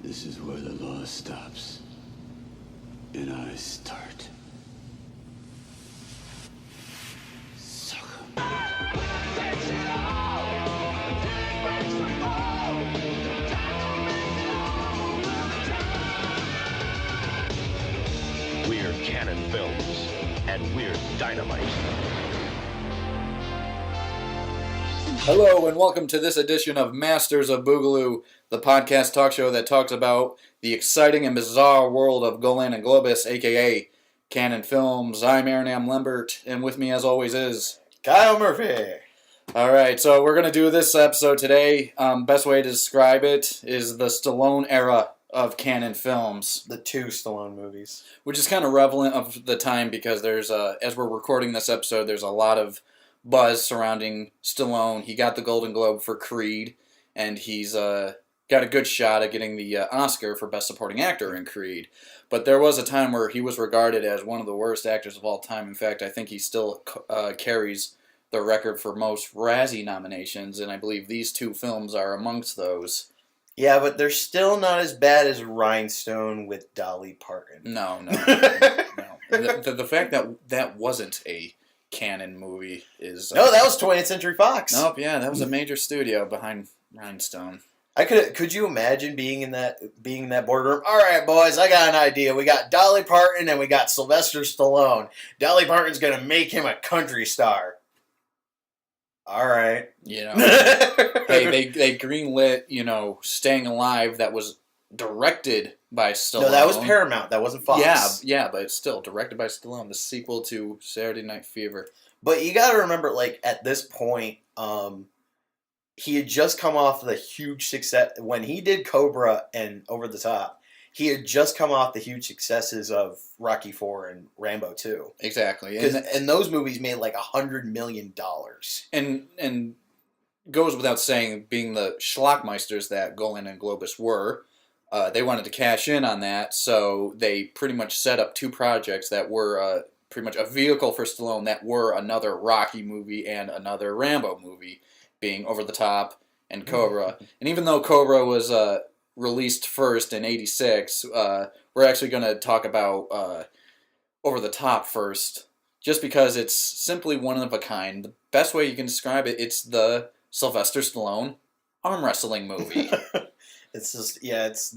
This is where the law stops, and I start. Sucker. We're Cannon Films, and we're dynamite. Hello and welcome to this edition of Masters of Boogaloo, the podcast talk show that talks about the exciting and bizarre world of Golan and Globus, aka Cannon Films. I'm Aaron Lambert, and with me as always is Kyle Murphy. Alright, so we're going to do this episode today. Best way to describe it is the Stallone era of Cannon Films. The two Stallone movies. Which is kind of relevant of the time because there's, as we're recording this episode, there's a lot of buzz surrounding Stallone. He got the Golden Globe for Creed, and he's got a good shot at getting the Oscar for Best Supporting Actor in Creed. But there was a time where he was regarded as one of the worst actors of all time. In fact, I think he still carries the record for most Razzie nominations, and I believe these two films are amongst those. Yeah, but they're still not as bad as Rhinestone with Dolly Parton. No. The fact that that wasn't a Cannon movie is... No, that was 20th Century Fox. Nope, yeah, that was a major studio behind Rhinestone. Could you imagine being in that boardroom? All right, boys, I got an idea. We got Dolly Parton and we got Sylvester Stallone. Dolly Parton's gonna make him a country star. All right. You know, hey, they greenlit, Staying Alive, that was directed by Stallone. No, that was Paramount. That wasn't Fox. Yeah, but it's still directed by Stallone, the sequel to Saturday Night Fever. But you got to remember, at this point, he had just come off the huge success when he did Cobra and Over the Top. He had just come off the huge successes of Rocky IV and Rambo 2. Exactly, and those movies made $100 million. And goes without saying, being the schlockmeisters that Golan and Globus were. They wanted to cash in on that, so they pretty much set up two projects that were pretty much a vehicle for Stallone that were another Rocky movie and another Rambo movie, being Over the Top and Cobra. And even though Cobra was released first in '86, we're actually going to talk about Over the Top first, just because it's simply one of a kind. The best way you can describe it, it's the Sylvester Stallone arm wrestling movie. It's just, it's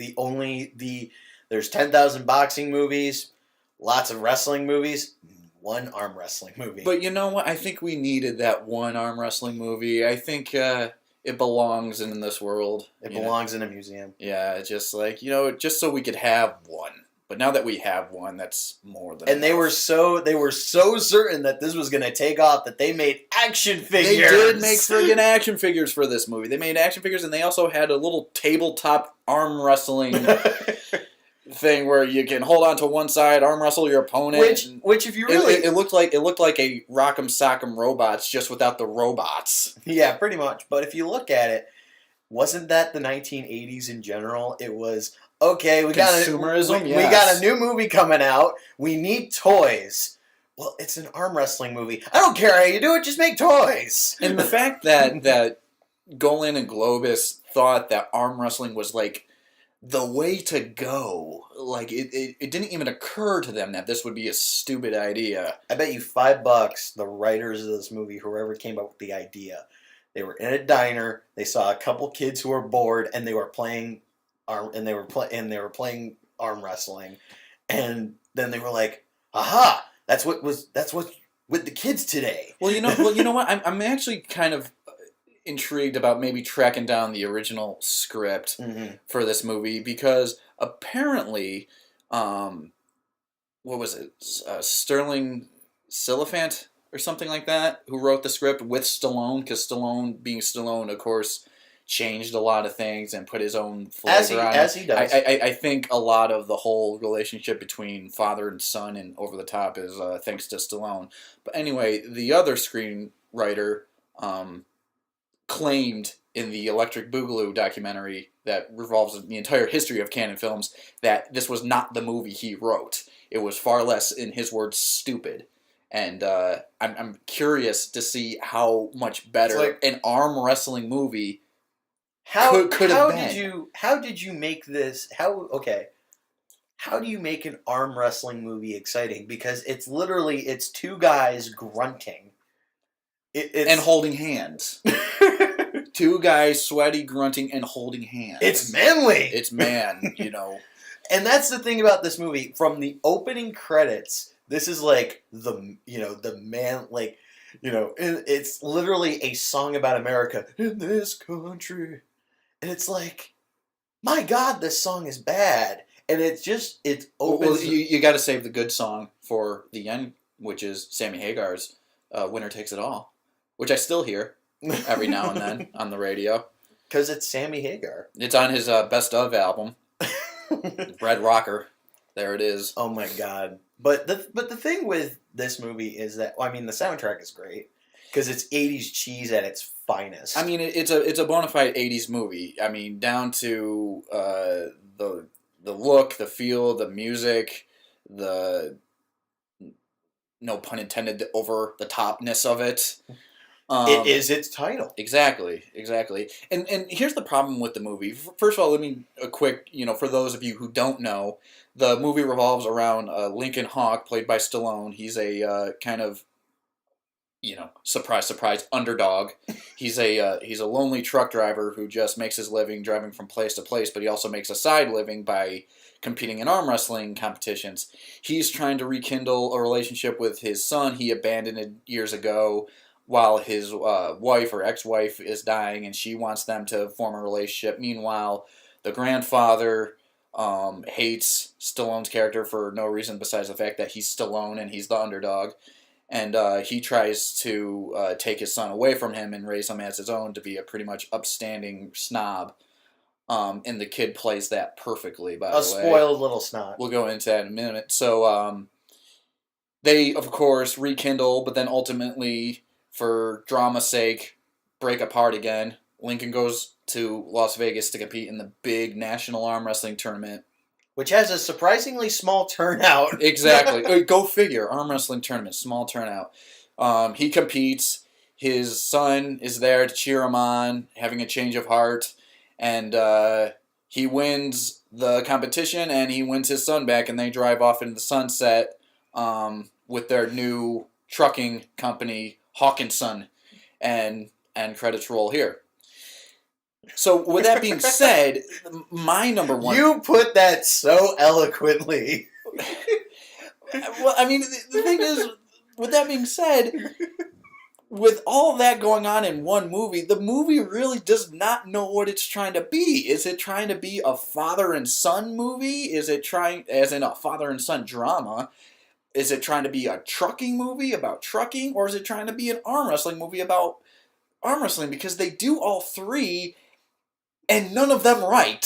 there's 10,000 boxing movies, lots of wrestling movies, one arm wrestling movie. But you know what? I think we needed that one arm wrestling movie. I think it belongs in this world. It belongs in a museum. Yeah, it's just just so we could have one. But now that we have one, that's more than enough. They were so certain that this was going to take off that they made action figures. They did make friggin' action figures for this movie. They made action figures, and they also had a little tabletop arm wrestling thing where you can hold on to one side, arm wrestle your opponent. Which if you really... It looked like a Rock'em Sock'em Robots, just without the robots. Yeah, pretty much. But if you look at it, wasn't that the 1980s in general? It was... Okay, we got a new movie coming out. We need toys. Well, it's an arm wrestling movie. I don't care how you do it, just make toys. And the fact that Golan and Globus thought that arm wrestling was the way to go. It didn't even occur to them that this would be a stupid idea. I bet you $5 the writers of this movie, whoever came up with the idea, they were in a diner, they saw a couple kids who were bored, and they were playing playing arm wrestling, and then they were like, "Aha! That's what's with the kids today." Well, you know what? I'm actually kind of intrigued about maybe tracking down the original script for this movie, because apparently, what was it? Sterling Silliphant or something like that, who wrote the script with Stallone, because Stallone, being Stallone, of course, changed a lot of things and put his own flavor on it. As he does. I think a lot of the whole relationship between father and son and Over the Top is thanks to Stallone. But anyway, the other screenwriter claimed in the Electric Boogaloo documentary that revolves the entire history of Cannon Films that this was not the movie he wrote. It was far less, in his words, stupid. And I'm curious to see how much better an arm wrestling movie How could how have did been. you make this? How do you make an arm wrestling movie exciting? Because it's two guys grunting. It's And holding hands. Two guys sweaty, grunting, and holding hands. it's manly. It's man, you know. And that's the thing about this movie. From the opening credits, this is like the man, like, it's literally a song about America in this country, and it's like, my God, this song is bad, and it opens. Well, you got to save the good song for the end, which is Sammy Hagar's "Winner Takes It All," which I still hear every now and then on the radio. Because it's Sammy Hagar. It's on his Best Of album, Red Rocker. There it is. Oh my God! But the thing with this movie is that, well, I mean, the soundtrack is great because it's '80s cheese at its finest. I mean, it's a bona fide '80s movie. I mean, down to the look, the feel, the music, the, no pun intended, the over the topness of it. It is its title. Exactly. And here's the problem with the movie. First of all, let me a quick, for those of you who don't know, the movie revolves around Lincoln Hawk, played by Stallone. He's a kind of, surprise, surprise, underdog. He's a lonely truck driver who just makes his living driving from place to place, but he also makes a side living by competing in arm wrestling competitions. He's trying to rekindle a relationship with his son he abandoned years ago, while his wife or ex-wife is dying, and she wants them to form a relationship. Meanwhile, the grandfather hates Stallone's character for no reason besides the fact that he's Stallone and he's the underdog. And he tries to take his son away from him and raise him as his own to be a pretty much upstanding snob. And the kid plays that perfectly, by the way. A spoiled little snot. We'll go into that in a minute. So they, of course, rekindle, but then ultimately, for drama's sake, break apart again. Lincoln goes to Las Vegas to compete in the big national arm wrestling tournament. Which has a surprisingly small turnout. Exactly. Go figure. Arm wrestling tournament, small turnout. He competes. His son is there to cheer him on, having a change of heart. And he wins the competition, and he wins his son back, and they drive off into the sunset with their new trucking company, Hawkinson, and credits roll here. So with that being said, my number one... You put that so eloquently. Well, I mean, the thing is, with that being said, with all that going on in one movie, the movie really does not know what it's trying to be. Is it trying to be a father and son movie? Is it trying, as in a father and son drama? Is it trying to be a trucking movie about trucking? Or is it trying to be an arm wrestling movie about arm wrestling? Because they do all three, and none of them right.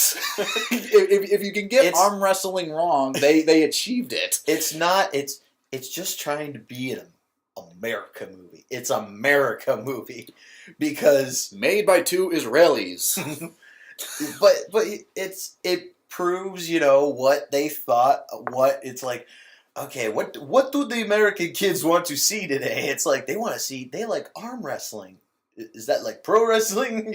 if you can get arm wrestling wrong, they achieved it. It's not. It's just trying to be an America movie. It's America movie because made by two Israelis. but it proves, what they thought. What it's like. Okay, what do the American kids want to see today? It's like they like arm wrestling. Is that like pro wrestling?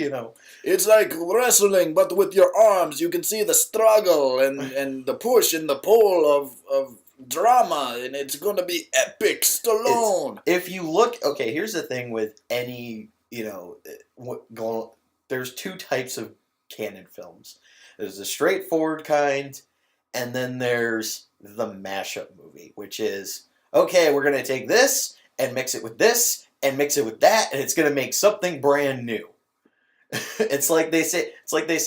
It's like wrestling, but with your arms. You can see the struggle and the push and the pull of drama, and it's going to be epic. Stallone. If you look, okay, here's the thing with any, there's two types of canon films. There's the straightforward kind, and then there's the mashup movie, which is, okay, we're going to take this and mix it with this and mix it with that, and it's going to make something brand new. It's like they say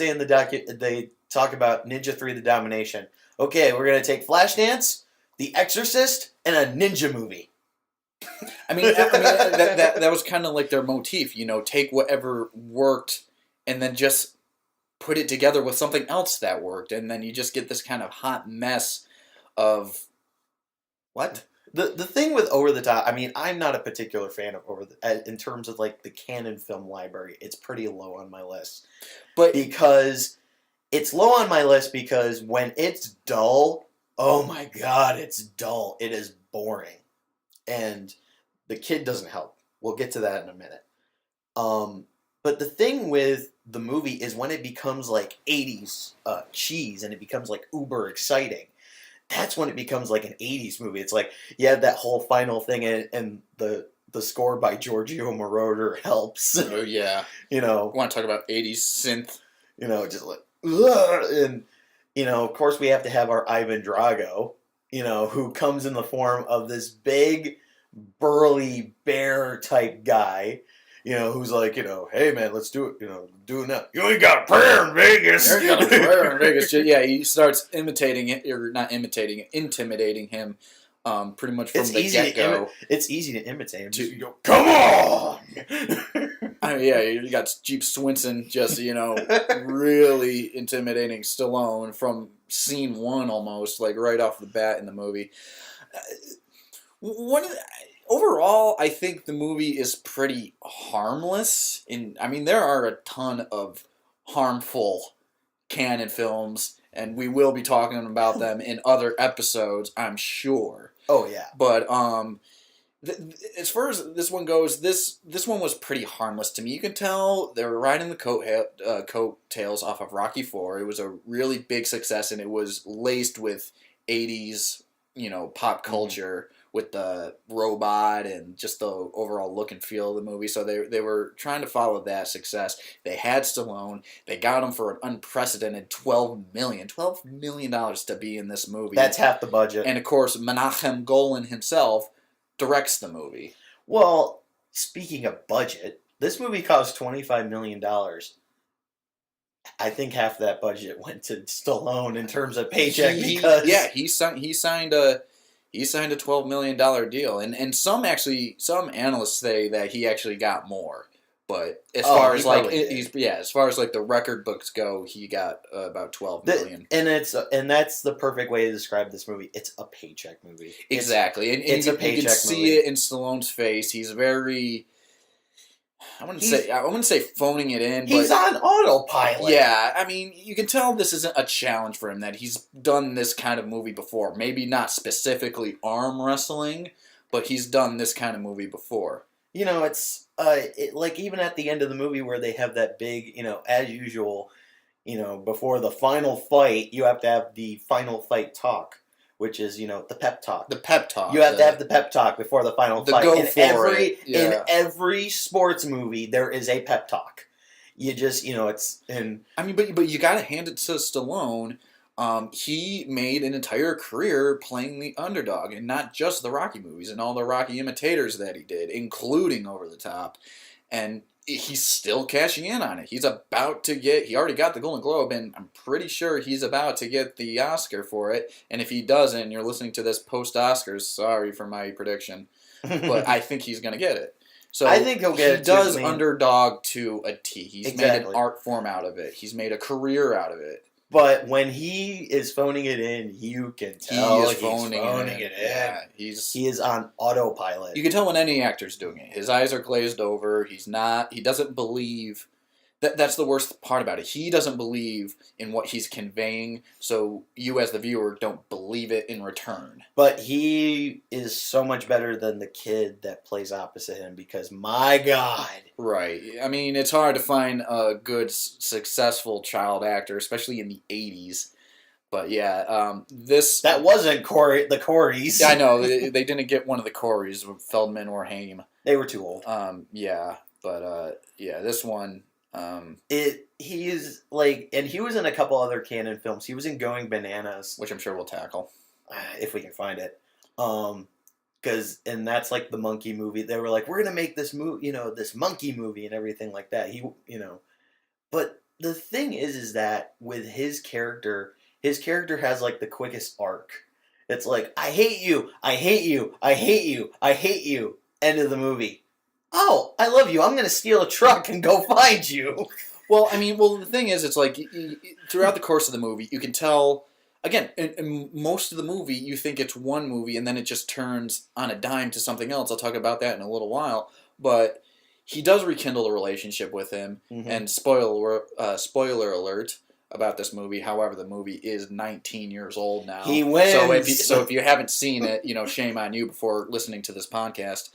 in the they talk about Ninja 3: The Domination. Okay, we're going to take Flashdance, The Exorcist, and a ninja movie. I mean that was kind of like their motif, take whatever worked and then just put it together with something else that worked, and then you just get this kind of hot mess of what? The thing with Over the Top, I mean, I'm not a particular fan of in terms of like the canon film library. It's pretty low on my list. But because it's low on my list because when it's dull, oh my God, it's dull. It is boring. And the kid doesn't help. We'll get to that in a minute. But the thing with the movie is when it becomes like 80s cheese and it becomes like uber exciting. That's when it becomes like an 80s movie. It's like you have that whole final thing, and the score by Giorgio Moroder helps. Oh yeah, You know, want to talk about 80s synth? you know, just like ugh, and you know, of course we have to have our Ivan Drago, you know, who comes in the form of this big burly bear type guy, you know, who's like, you know, hey man, let's do it, you know, do it now. You ain't got a prayer in Vegas. There you go, prayer in Vegas. Yeah, he starts imitating it, or not imitating it, intimidating him, pretty much from the get-go. It's easy to imitate him. You go, come on! I mean, yeah, you got Jeep Swinson just, you know, really intimidating Stallone from scene one almost, like right off the bat in the movie. Overall, I think the movie is pretty harmless. I mean, there are a ton of harmful canon films, and we will be talking about them in other episodes, I'm sure. Oh yeah. But as far as this one goes, this one was pretty harmless to me. You can tell they were riding the coattails off of Rocky IV. It was a really big success, and it was laced with 80s, you know, pop culture. With the robot and just the overall look and feel of the movie. So they were trying to follow that success. They had Stallone. They got him for an unprecedented $12 million to be in this movie. That's half the budget. And of course, Menachem Golan himself directs the movie. Well, speaking of budget, this movie cost $25 million. I think half that budget went to Stallone in terms of paycheck because... Yeah, he signed a $12 million deal, and some analysts say that he actually got more. But as far as like the record books go, he got about $12 million. And that's the perfect way to describe this movie. It's a paycheck movie. Exactly, and it's a paycheck movie. You can see it in Stallone's face. He's very. I wouldn't say phoning it in. He's but, on autopilot. Yeah, I mean, you can tell this isn't a challenge for him, that he's done this kind of movie before. Maybe not specifically arm wrestling, but he's done this kind of movie before. You know, it's like even at the end of the movie where they have that big, you know, as usual, you know, before the final fight, you have to have the final fight talk. Which is, you know, the pep talk. The pep talk. You have to have the pep talk before the final fight. In every sports movie, there is a pep talk. You just, you know, it's... I mean, but you got to hand it to Stallone. He made an entire career playing the underdog, and not just the Rocky movies and all the Rocky imitators that he did, including Over the Top. And he's still cashing in on it. He already got the Golden Globe, and I'm pretty sure he's about to get the Oscar for it. And if he doesn't, you're listening to this post-Oscars, sorry for my prediction, but I think he's going to get it. So I think he'll get it. He does underdog to a T. He's made an art form out of it. He's made a career out of it. But when he is phoning it in, you can tell he's phoning it in. Yeah, he is on autopilot. You can tell when any actor's doing it. His eyes are glazed over. He doesn't believe. That's the worst part about it. He doesn't believe in what he's conveying, so you as the viewer don't believe it in return. But he is so much better than the kid that plays opposite him because, my God. Right. I mean, it's hard to find a good, successful child actor, especially in the 80s. But yeah, That wasn't the Coreys. I know. They didn't get one of the Coreys, Feldman or Haim. They were too old. Yeah. But, this one... he is like, and he was in a couple other canon films. He was in Going Bananas, which I'm sure we'll tackle if we can find it. And that's like the monkey movie. They were like, we're gonna make this movie, you know, this monkey movie and everything like that. But the thing is that with his character has like the quickest arc. It's like, I hate you, I hate you, I hate you, I hate you. End of the movie. Oh, I love you. I'm going to steal a truck and go find you. Well, the thing is, it's like, throughout the course of the movie, you can tell, again, in most of the movie, you think it's one movie, and then it just turns on a dime to something else. I'll talk about that in a little while. But he does rekindle a relationship with him, and spoiler alert about this movie, however, the movie is 19 years old now. He wins! So if you haven't seen it, you know, shame on you before listening to this podcast.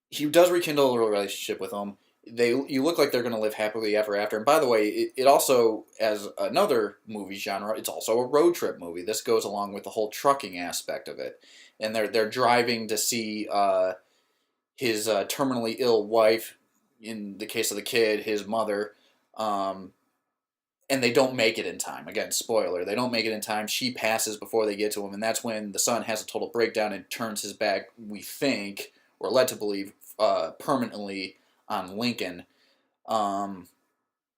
He does rekindle a relationship with him. you look like they're going to live happily ever after. And by the way, it also, as another movie genre, it's also a road trip movie. This goes along with the whole trucking aspect of it. And they're driving to see his terminally ill wife, in the case of the kid, his mother, and they don't make it in time. Again, spoiler, they don't make it in time. She passes before they get to him, and that's when the son has a total breakdown and turns his back, we think, or led to believe, permanently on Lincoln,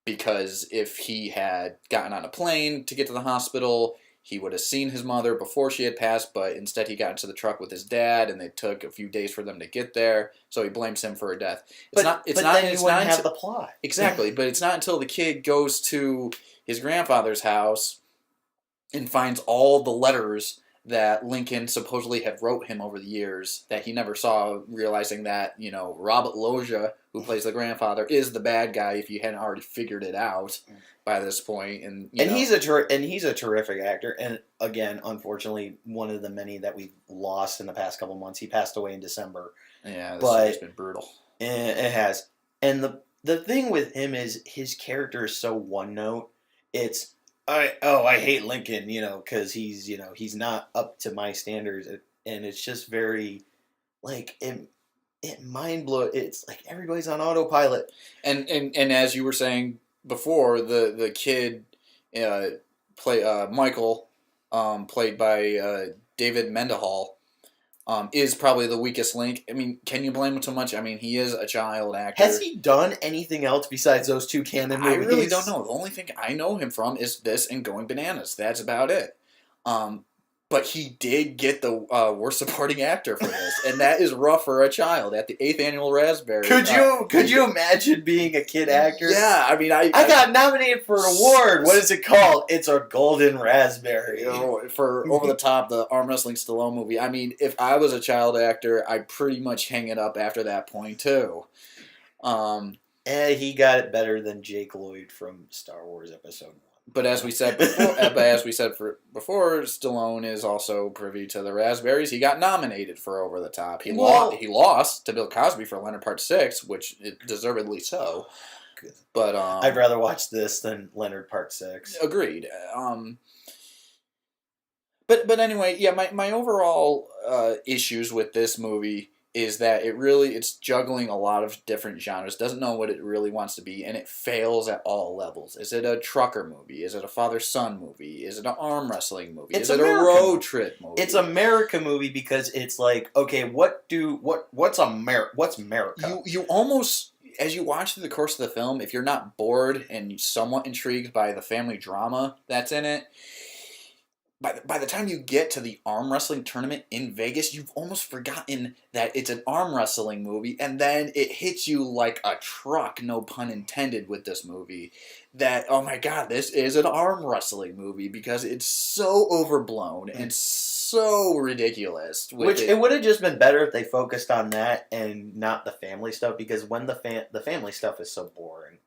because if he had gotten on a plane to get to the hospital, he would have seen his mother before she had passed, but instead he got into the truck with his dad, and it took a few days for them to get there, so he blames him for her death. Then you wouldn't have the plot. Exactly, but it's not until the kid goes to his grandfather's house and finds all the letters that Lincoln supposedly had wrote him over the years that he never saw, realizing that, Robert Loggia, who plays the grandfather, is the bad guy if you hadn't already figured it out by this point. And he's a terrific actor. And again, unfortunately, one of the many that we've lost in the past couple months. He passed away in December. Yeah, this has been brutal. It has. And the thing with him is his character is so one note. It's I hate Lincoln, because he's not up to my standards, and it's just very, like, it mind blow. It's like everybody's on autopilot. And as you were saying before, the kid, Michael, played by David Mendenhall, is probably the weakest link. I mean, can you blame him too much? I mean, he is a child actor. Has he done anything else besides those two canon movies? I really don't know. The only thing I know him from is this and Going Bananas. That's about it. But he did get the worst supporting actor for this, and that is rough for a child at the 8th annual Raspberry. Could you imagine being a kid actor? Yeah, I mean, I got nominated for an award. What is it called? It's a Golden Raspberry. For Over the Top, the arm wrestling Stallone movie. I mean, if I was a child actor, I'd pretty much hang it up after that point too. He got it better than Jake Lloyd from Star Wars Episode 1. But as we said before, Stallone is also privy to the Raspberries. He got nominated for Over the Top. He lost to Bill Cosby for Leonard Part 6, which deservedly so. But I'd rather watch this than Leonard Part 6. Agreed. But anyway, yeah, my overall issues with this movie is that it's juggling a lot of different genres, doesn't know what it really wants to be, and it fails at all levels. Is it a trucker movie? Is it a father-son movie? Is it an arm wrestling movie? Is it a road trip movie? It's America movie because it's like, okay, what's America? You almost, as you watch through the course of the film, if you're not bored and somewhat intrigued by the family drama that's in it, by the time you get to the arm wrestling tournament in Vegas, you've almost forgotten that it's an arm wrestling movie, and then it hits you like a truck, no pun intended, with this movie, that, oh my god, this is an arm wrestling movie, because it's so overblown and so ridiculous. It would have just been better if they focused on that and not the family stuff, because when the family stuff is so boring.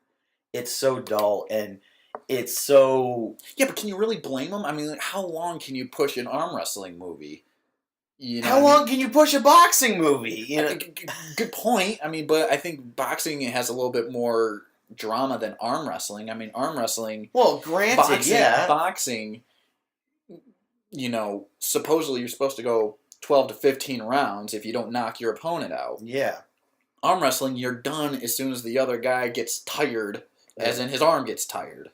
It's so dull, and it's so... Yeah, but can you really blame them? I mean, how long can you push an arm wrestling movie? How long can you push a boxing movie? Good point. I mean, but I think boxing has a little bit more drama than arm wrestling. I mean, arm wrestling... Well, granted, Boxing, supposedly you're supposed to go 12 to 15 rounds if you don't knock your opponent out. Yeah. Arm wrestling, you're done as soon as the other guy gets tired, as in his arm gets tired.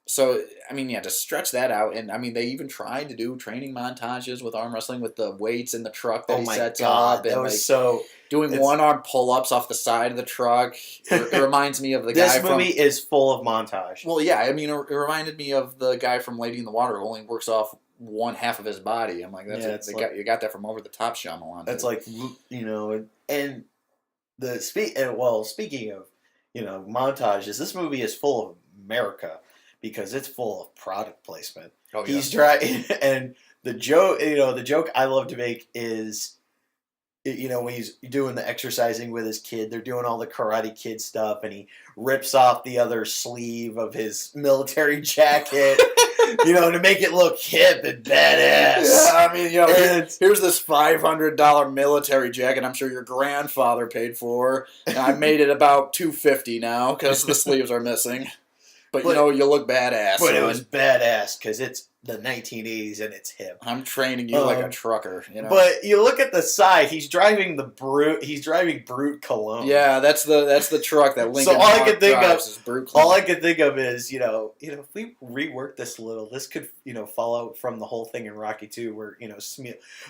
So, I mean, to stretch that out, and I mean, they even tried to do training montages with arm wrestling with the weights in the truck that he sets up. And that was doing one-arm pull-ups off the side of the truck. It reminds me of the guy from... This movie is full of montage. Well, yeah, I mean, it reminded me of the guy from Lady in the Water who only works off one half of his body. I'm like, you got that from Over the Top Shyamalan. That's like, and speaking of, montages, this movie is full of America because it's full of product placement. Oh, yeah. He's trying, and the joke I love to make is when he's doing the exercising with his kid, they're doing all the Karate Kid stuff, and he rips off the other sleeve of his military jacket, to make it look hip and badass. Yeah, I mean, here's this $500 military jacket I'm sure your grandfather paid for, and I made it about $250 now because the sleeves are missing. But you look badass. But it was badass because it's the 1980s and it's hip. I'm training you like a trucker, But you look at the side; he's driving the Brute. He's driving Brute Cologne. Yeah, that's the truck that Lincoln. So all I could think of is Brute Cologne. All I could think of is if we rework this a little, this could follow from the whole thing in Rocky 2 where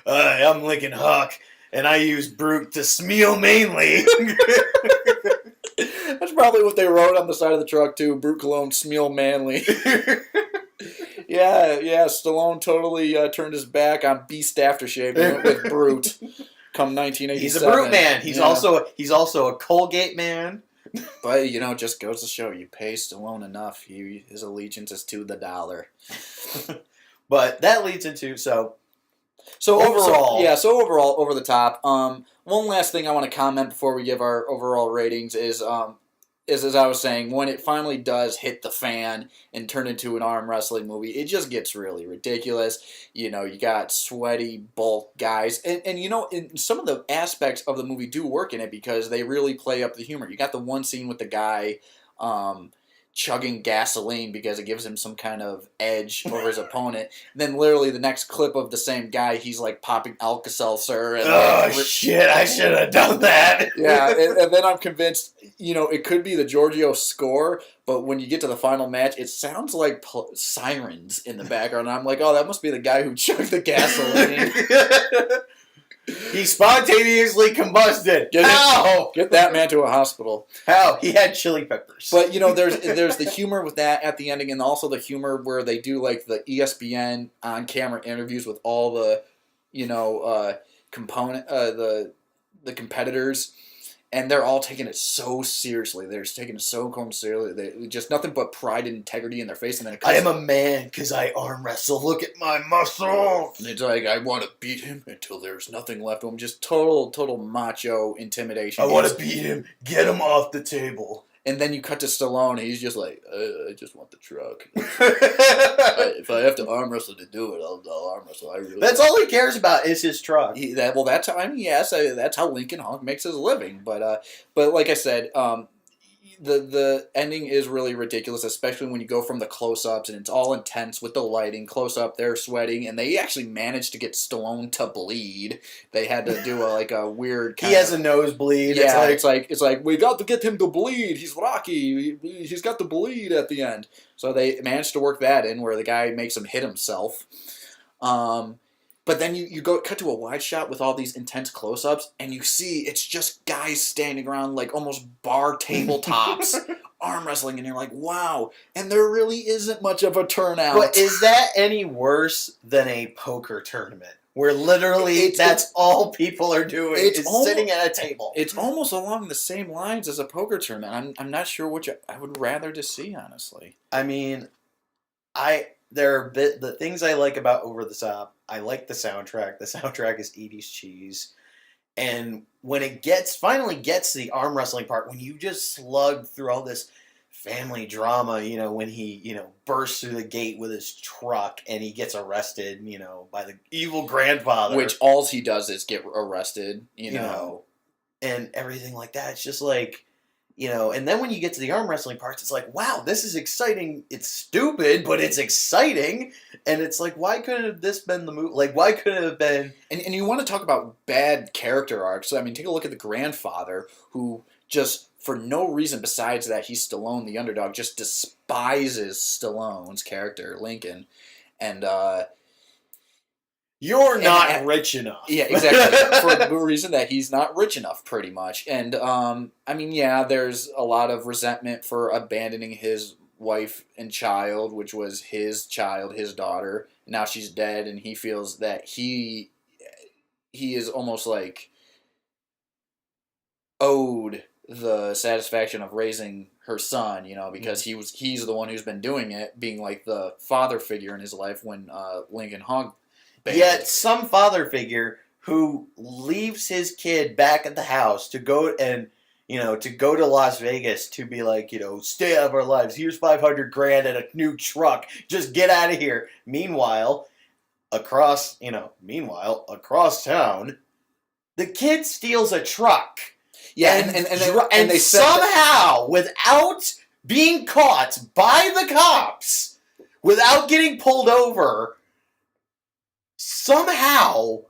I'm Lincoln Hawk and I use Brute to smeal mainly. That's probably what they wrote on the side of the truck too. Brute Cologne, smeal manly. Yeah. Stallone totally turned his back on Beast aftershave and went with Brute. Come 1987. He's a Brute man. He's also a Colgate man. But just goes to show you pay Stallone enough, his allegiance is to the dollar. But that leads into So overall, over the top. One last thing I want to comment before we give our overall ratings is as I was saying, when it finally does hit the fan and turn into an arm wrestling movie, it just gets really ridiculous. You got sweaty, bulk guys. And in some of the aspects of the movie do work in it because they really play up the humor. You got the one scene with the guy chugging gasoline because it gives him some kind of edge over his opponent. And then literally the next clip of the same guy, he's like popping Alka-Seltzer. And shit, I should have done that. Yeah, and then I'm convinced, it could be the Giorgio score, but when you get to the final match, it sounds like sirens in the background. And I'm like, oh, that must be the guy who chugged the gasoline. He spontaneously combusted. How? Get that man to a hospital. How? He had chili peppers. But there's the humor with that at the ending, and also the humor where they do like the ESPN on camera interviews with all the the competitors, and they're all taking it so seriously. They're just taking it so seriously. They just nothing but pride and integrity in their face. And then I am a man because I arm wrestle. Look at my muscles. And it's like, I want to beat him until there's nothing left of him. Just total macho intimidation. I want to beat him. Get him off the table. And then you cut to Stallone, and he's just like, I just want the truck. If I have to arm wrestle to do it, I'll arm wrestle. That's all he cares about is his truck. That's how. That's how Lincoln Hawk makes his living. But like I said, the ending is really ridiculous, especially when you go from the close-ups and it's all intense with the lighting. Close-up, they're sweating, and they actually managed to get Stallone to bleed. They had to do a weird kind He has a nosebleed. Yeah, it's like we got to get him to bleed. He's Rocky. He's got to bleed at the end. So they managed to work that in where the guy makes him hit himself. But then you cut to a wide shot with all these intense close-ups, and you see it's just guys standing around like almost bar tabletops, arm wrestling, and you're like, wow. And there really isn't much of a turnout. But is that any worse than a poker tournament? Where literally that's all people are doing is sitting at a table. It's almost along the same lines as a poker tournament. I'm not sure which I would rather to see, honestly. I mean, the things I like about Over the Top. I like the soundtrack. The soundtrack is 80s cheese. And when it finally gets to the arm wrestling part, when you just slug through all this family drama, when he, bursts through the gate with his truck and he gets arrested, by the evil grandfather. Which all he does is get arrested, and everything like that. It's just like, and then when you get to the arm wrestling parts, it's like, wow, this is exciting. It's stupid, but it's exciting. And it's like, why couldn't have this been the movie? Like, why couldn't it have been? And you want to talk about bad character arcs. I mean, take a look at the grandfather who just, for no reason besides that he's Stallone, the underdog, just despises Stallone's character, Lincoln. And, you're not rich enough. Yeah, exactly. For the reason that he's not rich enough, pretty much. And, I mean, yeah, there's a lot of resentment for abandoning his wife and child, which was his child, his daughter. Now she's dead, and he feels that he is almost like owed the satisfaction of raising her son, because he's the one who's been doing it, being like the father figure in his life when Lincoln Hawk. Yet some father figure who leaves his kid back at the house to go to Las Vegas to be like, stay out of our lives. Here's 500 grand and a new truck. Just get out of here. Meanwhile, across town, the kid steals a truck. Yeah, and they somehow, without being caught by the cops, without getting pulled over, somehow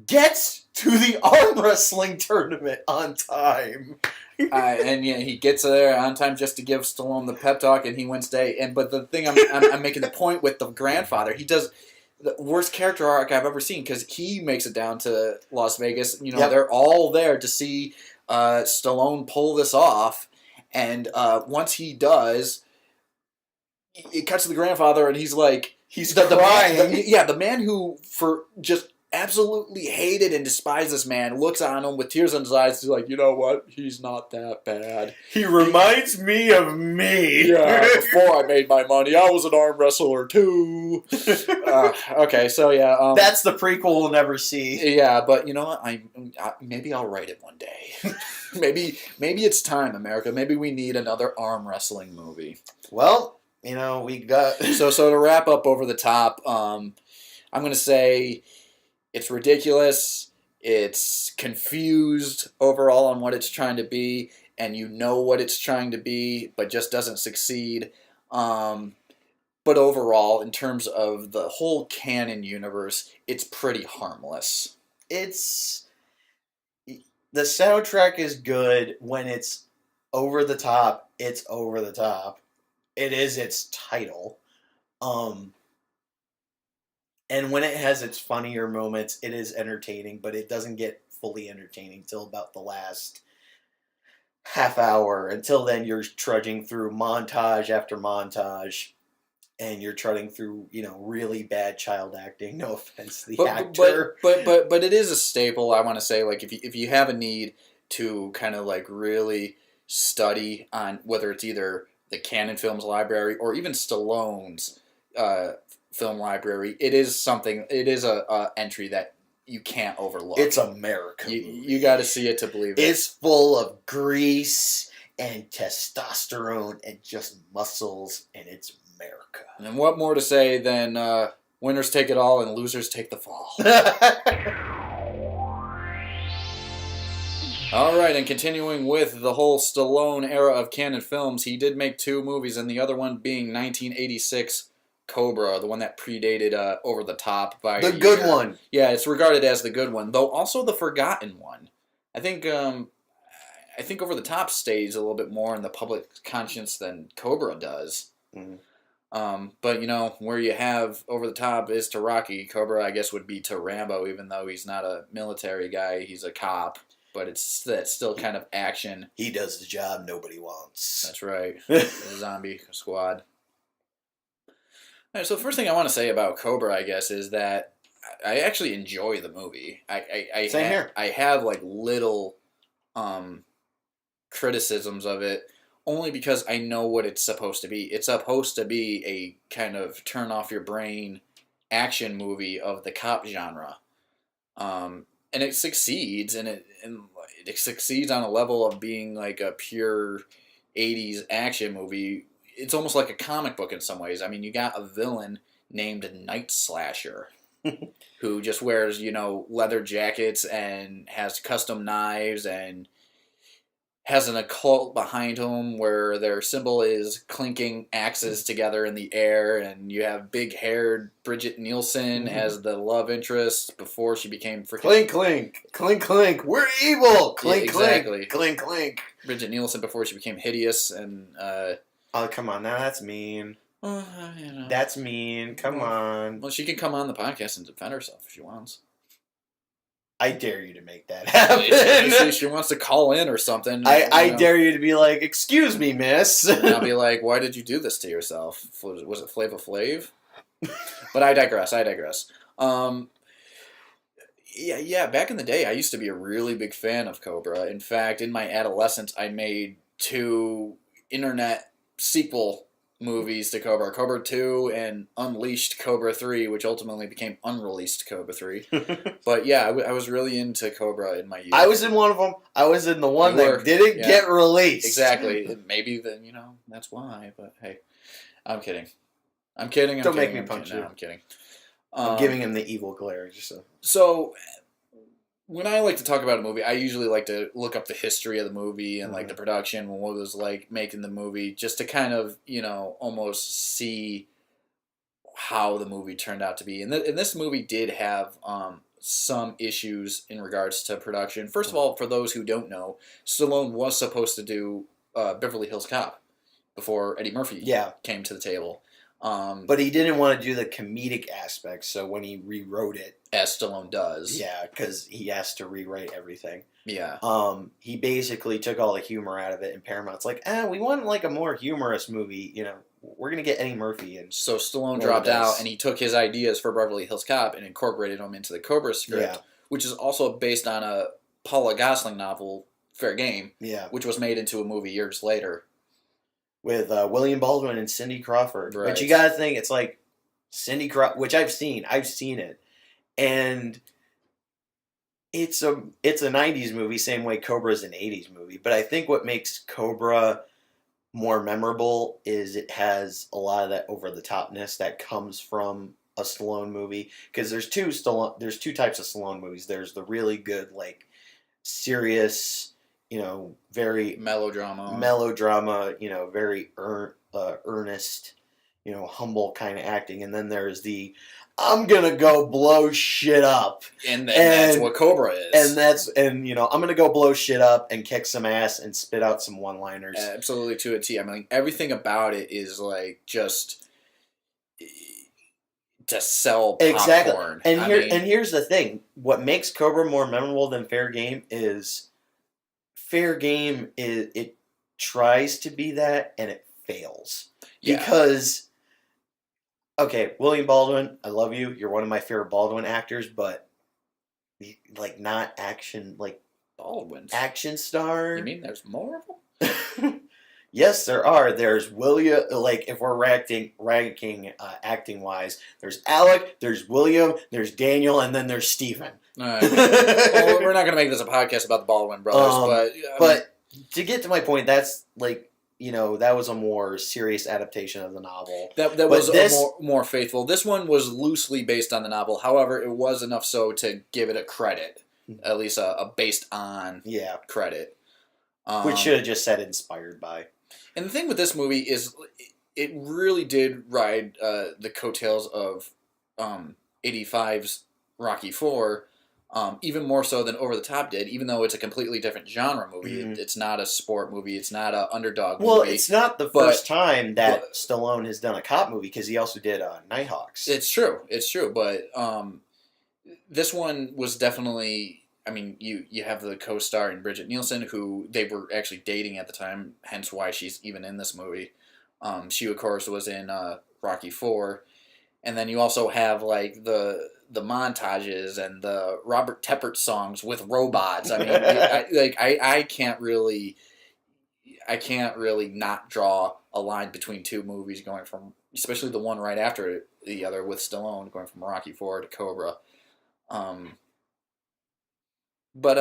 gets to the arm wrestling tournament on time. He gets there on time just to give Stallone the pep talk, and he wins day. But the thing I'm making the point with the grandfather, he does the worst character arc I've ever seen, because he makes it down to Las Vegas. They're all there to see Stallone pull this off, and once he does, it cuts to the grandfather, and he's like, he's crying. The man who for just absolutely hated and despised this man looks on him with tears in his eyes. He's like, you know what? He's not that bad. He reminds me of me. Yeah, before I made my money, I was an arm wrestler too. Okay, so yeah. That's the prequel we'll never see. Yeah, but you know what? Maybe I'll write it one day. maybe it's time, America. Maybe we need another arm wrestling movie. Well, we got... So to wrap up Over the Top, I'm going to say... it's ridiculous, it's confused overall on what it's trying to be, and what it's trying to be, but just doesn't succeed. But overall, in terms of the whole canon universe, it's pretty harmless. The soundtrack is good. When it's over the top, it's over the top. It is its title. And when it has its funnier moments, it is entertaining, but it doesn't get fully entertaining till about the last half hour. Until then, you're trudging through montage after montage, and you're trudging through, really bad child acting. No offense to the actor. But it is a staple, I want to say. Like, if you have a need to kind of, like, really study on whether it's either the Canon Films Library or even Stallone's film library, it is a entry that you can't overlook. It's America. You got to see it to believe it. It's full of grease and testosterone and just muscles, and it's America. And what more to say than winners take it all and losers take the fall. All right, and continuing with the whole Stallone era of canon films, he did make 2 movies, and the other one being 1986 Cobra, the one that predated Over the Top by the good one. Yeah, it's regarded as the good one, though also the forgotten one. I think Over the Top stays a little bit more in the public conscience than Cobra does. Mm. But where you have Over the Top is to Rocky, Cobra I guess would be to Rambo, even though he's not a military guy, he's a cop. But it's still kind of action. He does the job nobody wants. That's right. The zombie squad. All right, so the first thing I want to say about Cobra, I guess, is that I actually enjoy the movie. Same here. I have like little criticisms of it, only because I know what it's supposed to be. It's supposed to be a kind of turn off your brain action movie of the cop genre, and it succeeds, and it succeeds on a level of being like a pure 80s action movie. It's almost like a comic book in some ways. I mean, you got a villain named Night Slasher who just wears, leather jackets and has custom knives and has an occult behind him where their symbol is clinking axes together in the air, and you have big-haired Bridget Nielsen as the love interest before she became freaking... Clink, clink, clink, clink, we're evil! Clink, yeah, exactly. Clink, clink, clink. Bridget Nielsen before she became hideous, and... oh, come on, now that's mean. That's mean, come on. Well, she can come on the podcast and defend herself if she wants. I dare you to make that happen. She wants to call in or something. I dare you to be like, excuse me, miss. And I'll be like, why did you do this to yourself? Was it Flava Flav? But I digress. Yeah, back in the day, I used to be a really big fan of Cobra. In fact, in my adolescence, I made 2 internet sequel movies to Cobra. Cobra 2 and Unleashed Cobra 3, which ultimately became Unreleased Cobra 3. But yeah, I was really into Cobra in my youth. I was in one of them. I was in the one that didn't get released. Exactly. Maybe then, that's why. But hey, I'm kidding. Don't make me punch you. No, I'm kidding. I'm giving him the evil glare. So when I like to talk about a movie, I usually like to look up the history of the movie and like the production, what it was like making the movie, just to kind of almost see how the movie turned out to be. And this movie did have some issues in regards to production. First of all, for those who don't know, Stallone was supposed to do Beverly Hills Cop before Eddie Murphy came to the table. But he didn't want to do the comedic aspects, so when he rewrote it... As Stallone does. Yeah, because he has to rewrite everything. Yeah. He basically took all the humor out of it, and Paramount's like, we want like a more humorous movie, we're going to get Eddie Murphy. And so Stallone dropped out, and he took his ideas for Beverly Hills Cop and incorporated them into the Cobra script, which is also based on a Paula Gosling novel, Fair Game, which was made into a movie years later. With William Baldwin and Cindy Crawford. Right. But you gotta think, it's like Cindy Crawford, which I've seen it. And it's a 90s movie, same way Cobra's an 80s movie. But I think what makes Cobra more memorable is it has a lot of that over-the-topness that comes from a Stallone movie. Because there's two types of Stallone movies. There's the really good, like, serious... very melodrama, very earnest, humble kind of acting. And then there's the, I'm going to go blow shit up. And that's what Cobra is. I'm going to go blow shit up and kick some ass and spit out some one-liners. Absolutely to a T. I mean, everything about it is like just to sell popcorn. Exactly. And here's the thing. What makes Cobra more memorable than Fair Game is... Fair Game it tries to be that and it fails because William Baldwin, I love you. You're one of my favorite Baldwin actors, but like not action like Baldwin action star. You mean there's more of them? Yes, there are. There's William. Like if we're ranking acting wise, there's Alec, there's William, there's Daniel, and then there's Stephen. All right. Well, we're not going to make this a podcast about the Baldwin brothers, but to get to my point, that's like that was a more serious adaptation of the novel. That was more faithful. This one was loosely based on the novel. However, it was enough so to give it a credit, at least a based on credit, which should have just said inspired by. And the thing with this movie is, it really did ride the coattails of 85's Rocky IV. Even more so than Over the Top did, even though it's a completely different genre movie. Mm-hmm. It's not a sport movie. It's not an underdog movie. Well, it's not the first time that Stallone has done a cop movie, because he also did Nighthawks. It's true. But this one was definitely... I mean, you have the co-star in Bridget Nielsen, who they were actually dating at the time, hence why she's even in this movie. She, of course, was in Rocky IV. And then you also have, like, the montages and the Robert Teppert songs with robots. I mean, I can't really not draw a line between two movies going from, especially the one right after the other with Stallone, going from Rocky IV to Cobra. But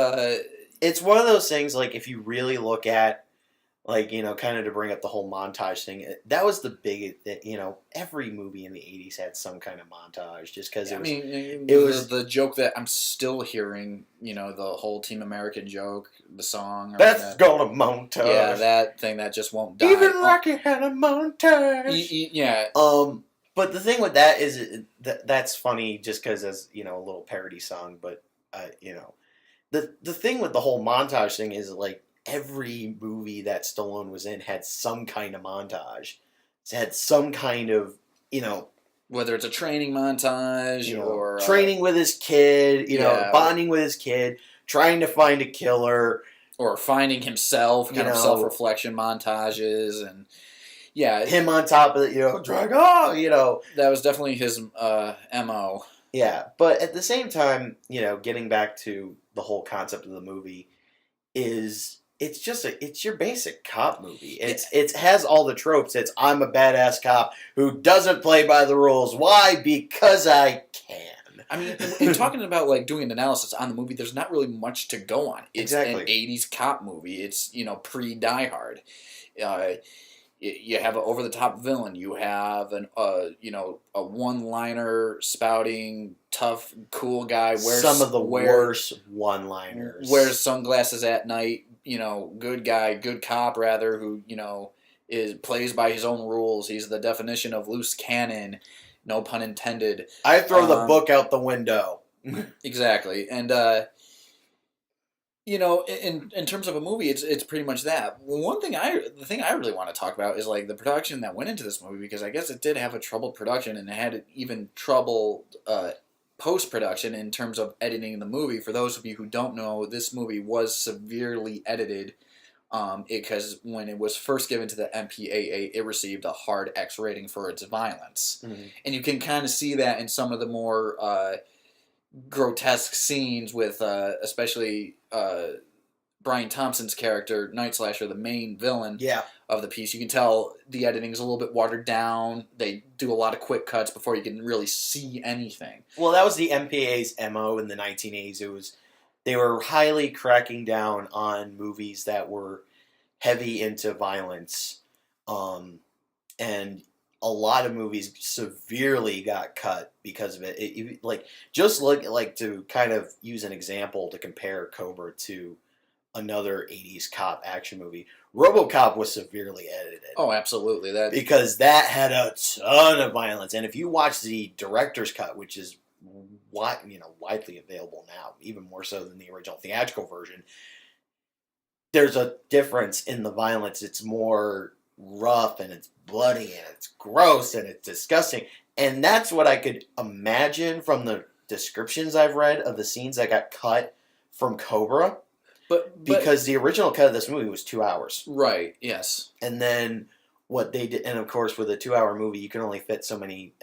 it's one of those things, like, if you really look at, like, kind of to bring up the whole montage thing, that was the big, every movie in the 80s had some kind of montage, just because it was the joke that I'm still hearing, the whole Team American joke, the song. That's got a montage. Yeah, that thing that just won't die. Even Rocky had a montage. Yeah. But the thing with that is that's funny just because as, a little parody song, but, the thing with the whole montage thing is, like, every movie that Stallone was in had some kind of montage. It had some kind of, whether it's a training montage or... training with his kid, bonding with his kid, trying to find a killer. Or finding himself, kind of self-reflection montages, and... Yeah. Him on top of it, Drago, That was definitely his MO. Yeah, but at the same time, getting back to the whole concept of the movie is it's just it's your basic cop movie. It has all the tropes. It's I'm a badass cop who doesn't play by the rules. Why? Because I can. I mean, in talking about like doing an analysis on the movie, there's not really much to go on. It's Exactly. an '80s cop movie. It's pre Die Hard. You have an over the top villain. You have a one liner spouting tough cool guy. Some of the worst one liners. Wears sunglasses at night. Good guy, good cop rather, who plays by his own rules. He's the definition of loose cannon. No pun intended. I throw the book out the window. Exactly, and in terms of a movie, it's pretty much that. The thing I really want to talk about is like the production that went into this movie, because I guess it did have a troubled production, and it had even troubled post production in terms of editing the movie. For those of you who don't know, this movie was severely edited. Because when it was first given to the MPAA, it received a hard X rating for its violence. Mm-hmm. And you can kind of see that in some of the more grotesque scenes with especially Brian Thompson's character, Night Slasher, the main villain of the piece. You can tell the editing is a little bit watered down. They do a lot of quick cuts before you can really see anything. Well, that was the MPAA's MO in the 1980s. They were highly cracking down on movies that were heavy into violence, and a lot of movies severely got cut because of it. Just look to kind of use an example to compare Cobra to another 80s cop action movie. RoboCop was severely edited. Oh, absolutely. Because that had a ton of violence, and if you watch the director's cut, which is widely available now, even more so than the original theatrical version, there's a difference in the violence. It's more rough, and it's bloody, and it's gross, and it's disgusting. And that's what I could imagine from the descriptions I've read of the scenes that got cut from Cobra. Because the original cut of this movie was 2 hours. Right, yes. And then what they did, and of course with a 2 hour movie, you can only fit so many.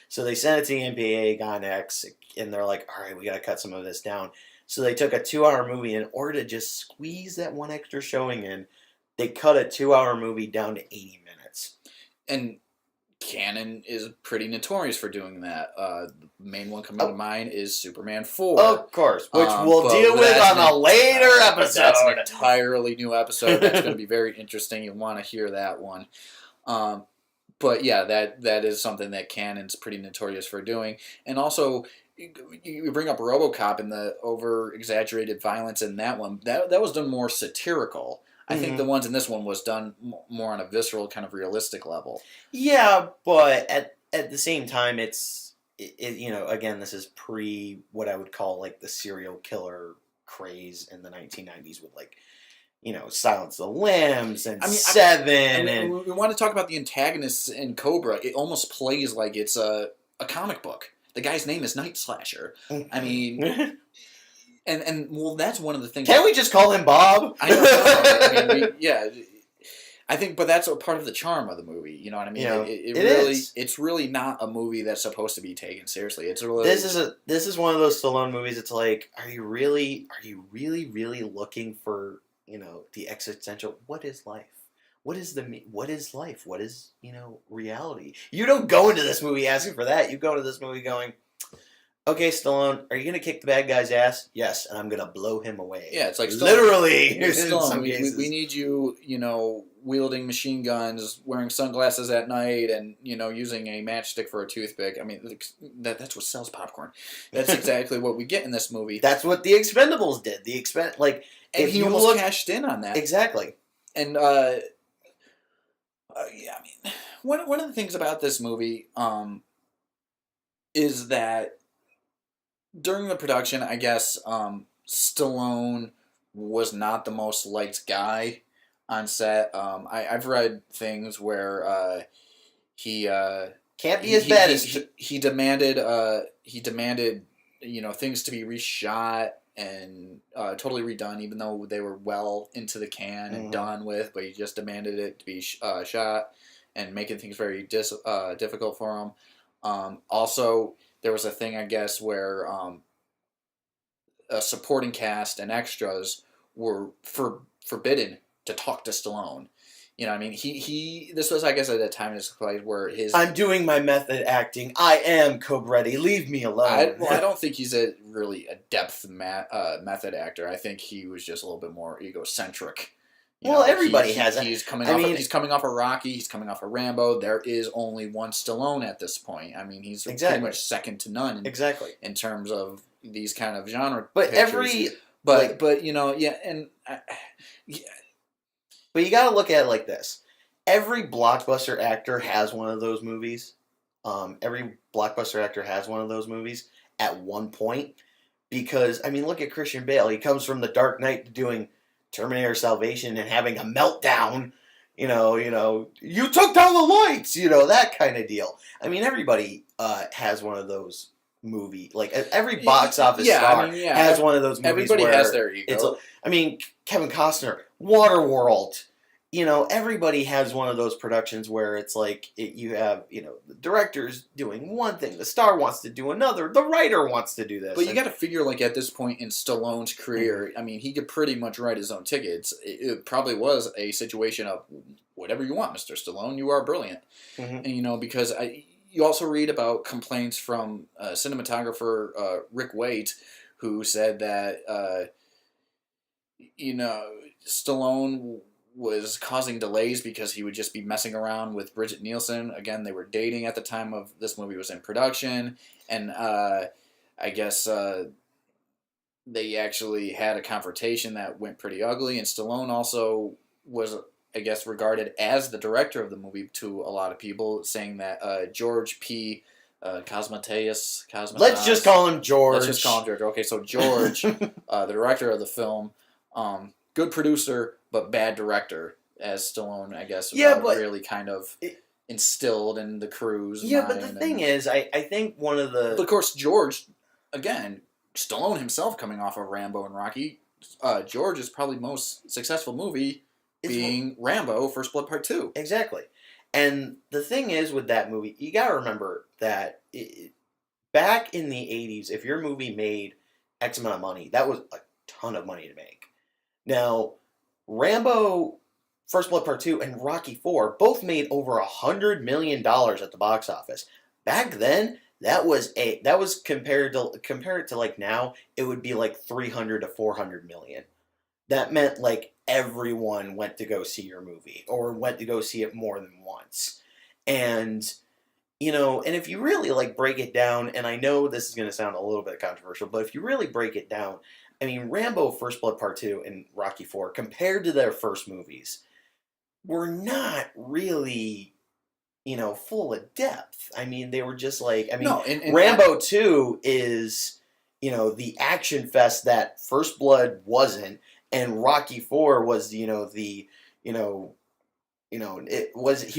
So they sent it to the MPAA, got an X, and they're like, all right, we got to cut some of this down. So they took a 2 hour movie, in order to just squeeze that one extra showing in, they cut a 2 hour movie down to 80 minutes. And Cannon is pretty notorious for doing that. The main one coming to mind is Superman 4. Of course, which we'll deal with on a later episode. That's an entirely new episode. That's going to be very interesting. You'll want to hear that one. But yeah, that is something that Cannon's pretty notorious for doing. And also, you bring up RoboCop and the over-exaggerated violence in that one. That was done more satirical. I think the ones in this one was done more on a visceral, kind of realistic level. Yeah, but at the same time, it's again, this is pre what I would call like the serial killer craze in the 1990s with Silence of the Lambs and Seven. And we want to talk about the antagonists in Cobra. It almost plays like it's a comic book. The guy's name is Night Slasher. I mean. And that's one of the things. Can't we just call him Bob? I don't know. I think, but that's a part of the charm of the movie. You know what I mean? It's really not a movie that's supposed to be taken seriously. It's really this is one of those Stallone movies. It's like, are you really looking for the existential? What is life? What is life? What is reality? You don't go into this movie asking for that. You go into this movie going, okay, Stallone, are you going to kick the bad guy's ass? Yes, and I'm going to blow him away. Yeah, it's like Stallone, literally. Stallone, we need you, wielding machine guns, wearing sunglasses at night, and using a matchstick for a toothpick. I mean, that's what sells popcorn. That's exactly what we get in this movie. That's what the Expendables did. And he almost cashed in on that. Exactly. And one of the things about this movie is that during the production, I guess Stallone was not the most liked guy on set. I've read things where he can't be as bad as he demanded things to be reshot and totally redone, even though they were well into the can and done with. But he just demanded it to be shot, and making things very difficult for him. Also, there was a thing, I guess, where a supporting cast and extras were forbidden to talk to Stallone. You know, I mean, this was, I guess, at a time in his life where his... I'm doing my method acting. I am Cobretti. Leave me alone. I don't think he's really a depth method actor. I think he was just a little bit more egocentric. Everybody has that. He's coming off a Rocky. He's coming off a Rambo. There is only one Stallone at this point. I mean, he's pretty much second to none. Exactly. In terms of these kind of genre But pictures. But But you got to look at it like this. Every blockbuster actor has one of those movies. Every blockbuster actor has one of those movies at one point. Because, I mean, look at Christian Bale. He comes from The Dark Knight to doing Terminator Salvation and having a meltdown. You took down the lights. That kind of deal. I mean, everybody has one of those movies. Like, every box office star has one of those movies. Everybody has their ego. Kevin Costner, Waterworld. Everybody has one of those productions where it's like you have, the director's doing one thing, the star wants to do another, the writer wants to do this. But you got to figure, like, at this point in Stallone's career, I mean, he could pretty much write his own tickets. It probably was a situation of, whatever you want, Mr. Stallone, you are brilliant. Mm-hmm. And, because you also read about complaints from cinematographer Rick Waite, who said that, Stallone was causing delays because he would just be messing around with Bridget Nielsen. Again, they were dating at the time of this movie was in production, and I guess they actually had a confrontation that went pretty ugly, and Stallone also was, I guess, regarded as the director of the movie to a lot of people, saying that George P. Cosmateus. Let's just call him George. Okay, so George, the director of the film, good producer, but bad director, as Stallone, I guess, really kind of instilled in the crew's mind. But the thing is, I think one of the... But of course, George, again, Stallone himself coming off of Rambo and Rocky, George's probably most successful movie being Rambo, First Blood Part 2. Exactly. And the thing is with that movie, you gotta remember that back in the 80s, if your movie made X amount of money, that was a ton of money to make. Now, Rambo, First Blood Part 2, and Rocky 4 both made over $100 million at the box office. Back then, that was compared to like now, it would be like 300 to 400 million. That meant like everyone went to go see your movie or went to go see it more than once. And and if you really like break it down, and I know this is going to sound a little bit controversial, but if you really break it down, I mean, Rambo, First Blood Part 2, and Rocky 4, compared to their first movies, were not really, full of depth. I mean, they were just like, Rambo 2 is, the action fest that First Blood wasn't, and Rocky 4 was, he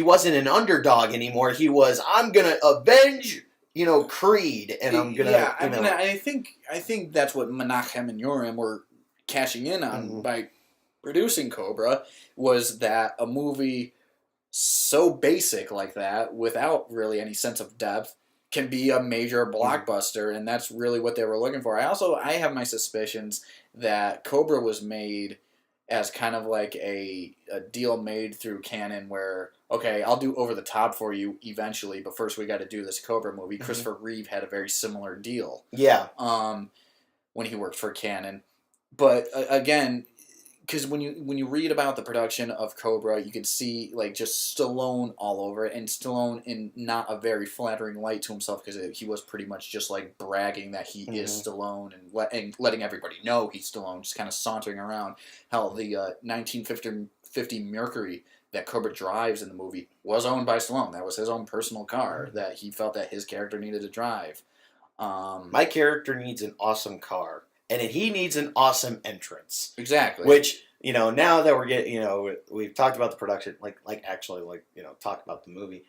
wasn't an underdog anymore. He was, I'm going to avenge Creed, and I'm gonna. Yeah, I think that's what Menachem and Yoram were cashing in on by producing Cobra, was that a movie so basic like that, without really any sense of depth, can be a major blockbuster, and that's really what they were looking for. I have my suspicions that Cobra was made as kind of like a deal made through canon where, okay, I'll do Over the Top for you eventually, but first we got to do this Cobra movie. Mm-hmm. Christopher Reeve had a very similar deal. Yeah. When he worked for Canon. But again, because when you read about the production of Cobra, you can see like just Stallone all over it, and Stallone in not a very flattering light to himself, because he was pretty much just like bragging that he is Stallone and letting everybody know he's Stallone, just kind of sauntering around. Hell, the 1950 Mercury that Cobra drives in the movie was owned by Stallone. That was his own personal car that he felt that his character needed to drive. My character needs an awesome car. And he needs an awesome entrance. Exactly. Which, now that we're getting, we've talked about the production, talked about the movie.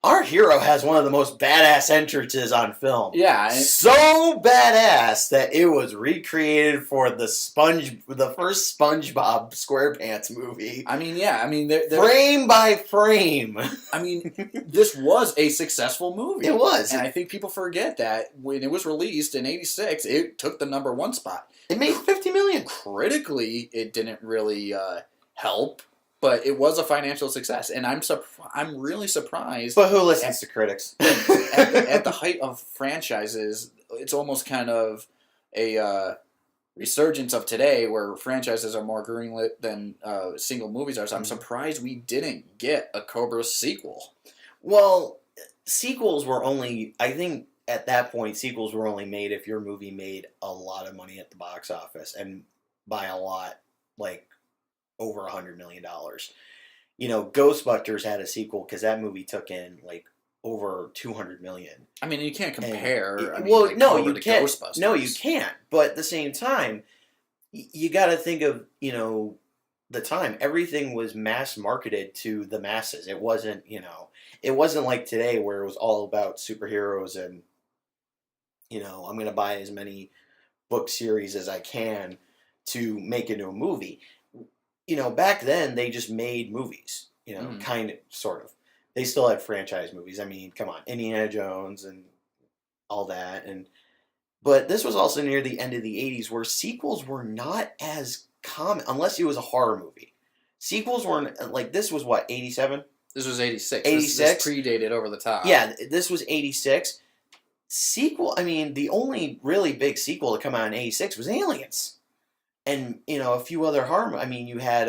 our hero has one of the most badass entrances on film. Yeah. So badass that it was recreated for the first SpongeBob SquarePants movie. I mean, yeah. I mean, frame by frame. I mean, this was a successful movie. It was. And I think people forget that when it was released in 86, it took the #1 spot. It made $50 million. Critically, it didn't really help. But it was a financial success, and I'm really surprised. But who listens to critics? At the height of franchises, it's almost kind of a resurgence of today, where franchises are more greenlit than single movies are. So I'm surprised we didn't get a Cobra sequel. Well, sequels were only, I think at that point, sequels were only made if your movie made a lot of money at the box office, and by a lot, like over $100 million. You know, Ghostbusters had a sequel because that movie took in like over $200 million. I mean, you can't compare. No, you can't. Ghostbusters. No, you can't. But at the same time, you got to think of, you know, the time. Everything was mass marketed to the masses. It wasn't, you know, it wasn't like today where it was all about superheroes and, you know, I'm going to buy as many book series as I can to make into a movie. You know, back then they just made movies, you know, kind of, sort of. They still had franchise movies. I mean, come on, Indiana Jones and all that. But this was also near the end of the 80s where sequels were not as common, unless it was a horror movie. Sequels weren't, like, this was what, 87? This was 86. 86? This predated Over the Top. Yeah, this was 86. Sequel, I mean, the only really big sequel to come out in 86 was Aliens. And, you know, a few other horror. I mean, you had,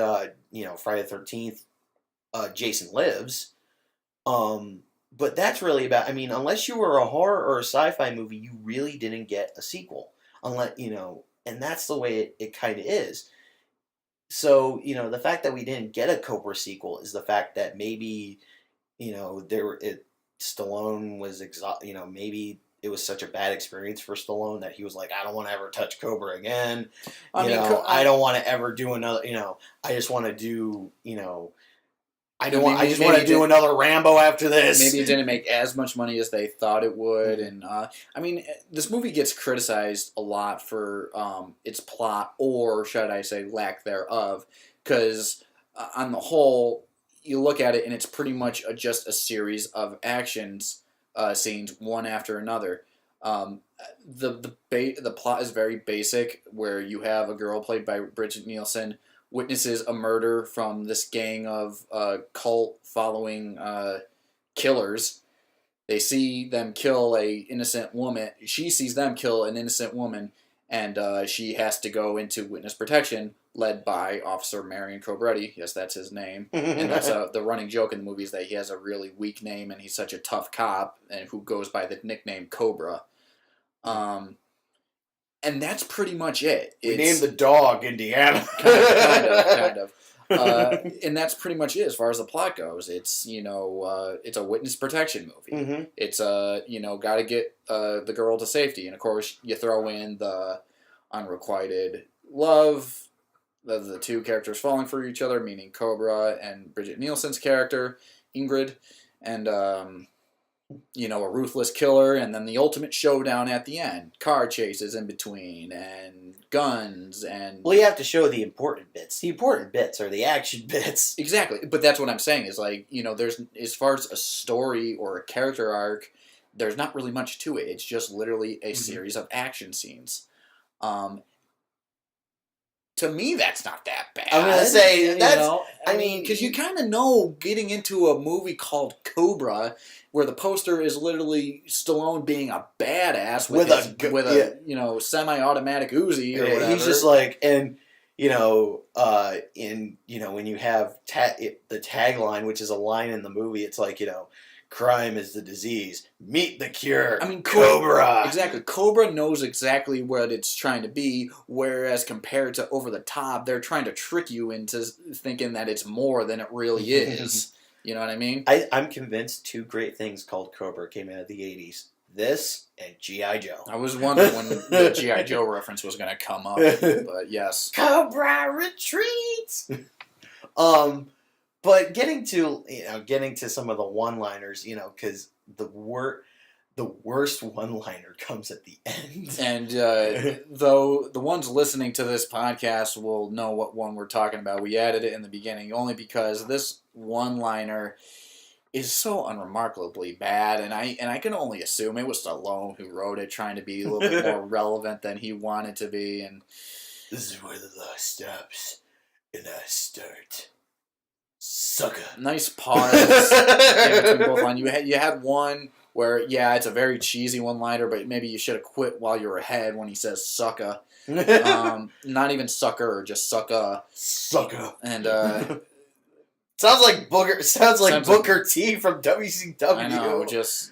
you know, Friday the 13th, Jason Lives. But that's really about, I mean, unless you were a horror or a sci-fi movie, you really didn't get a sequel. Unless, you know, and that's the way it kind of is. So, you know, the fact that we didn't get a Cobra sequel is the fact that maybe, you know, Stallone was, you know, maybe it was such a bad experience for Stallone that he was like, I don't want to ever touch Cobra again. I don't want to ever do another, you know, I just want to do, you know, I just want to do another Rambo after this. Maybe it didn't make as much money as they thought it would. And, I mean, this movie gets criticized a lot for its plot, or should I say lack thereof, because on the whole, you look at it and it's pretty much just a series of actions scenes, one after another. The plot is very basic, where you have a girl played by Bridget Nielsen witnesses a murder from this gang of cult following killers. They see them kill a innocent woman. She sees them kill an innocent woman, and she has to go into witness protection, led by Officer Marion Cobretti. Yes, that's his name. And that's the running joke in the movie, is that he has a really weak name, and he's such a tough cop, and who goes by the nickname Cobra. And that's pretty much it. We named the dog Indiana. kind of. And that's pretty much it as far as the plot goes. It's, you know, it's a witness protection movie. Mm-hmm. It's, you know, got to get the girl to safety. And, of course, you throw in the unrequited love, the two characters falling for each other, meaning Cobra and Bridget Nielsen's character, Ingrid, and, you know, a ruthless killer, and then the ultimate showdown at the end. Car chases in between, and guns, and... Well, you have to show the important bits. The important bits are the action bits. Exactly, but that's what I'm saying, is like, you know, there's, as far as a story or a character arc, there's not really much to it. It's just literally a series of action scenes. To me, that's not that bad. I'm going to say, that's... You know? I mean, because you kind of know, getting into a movie called Cobra, where the poster is literally Stallone being a badass with a you know, semi-automatic Uzi or whatever. He's just like, and you know, when you have the tagline, which is a line in the movie, it's like, you know, crime is the disease, meet the cure. I mean, Cobra. Exactly. Cobra knows exactly what it's trying to be, whereas compared to Over the Top, they're trying to trick you into thinking that it's more than it really is. You know what I mean? I'm convinced two great things called Cobra came out of the 80s. This and G.I. Joe. I was wondering when the G.I. Joe reference was going to come up, but yes. Cobra retreats! But getting to some of the one-liners, because the worst one-liner comes at the end. And though the ones listening to this podcast will know what one we're talking about, we added it in the beginning only because this one-liner is so unremarkably bad, and I can only assume it was Stallone who wrote it, trying to be a little bit more relevant than he wanted to be. And this is where the law stops, and I start. Sucker. Nice pause in between both lines. You had one where, yeah, it's a very cheesy one-liner, but maybe you should have quit while you were ahead when he says sucker. Not even sucker, or just sucker. Sucker. And sounds like Booker T from WCW. I know, just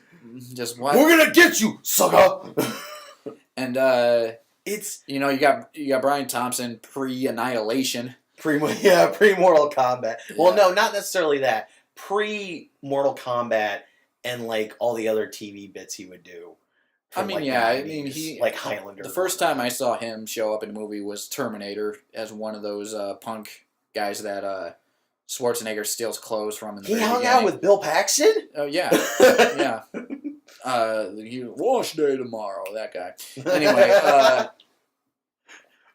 what? We're gonna get you, sucker. And it's you got Brian Thompson pre-Annihilation. Pre-Mortal Kombat. Yeah. Well, no, not necessarily that. Pre-Mortal Kombat and like all the other TV bits he would do. He like Highlander. The first time I saw him show up in a movie was Terminator as one of those punk guys that Schwarzenegger steals clothes from. In the he hung out with Bill Paxton? Oh yeah, yeah. Wash day tomorrow. That guy. Anyway.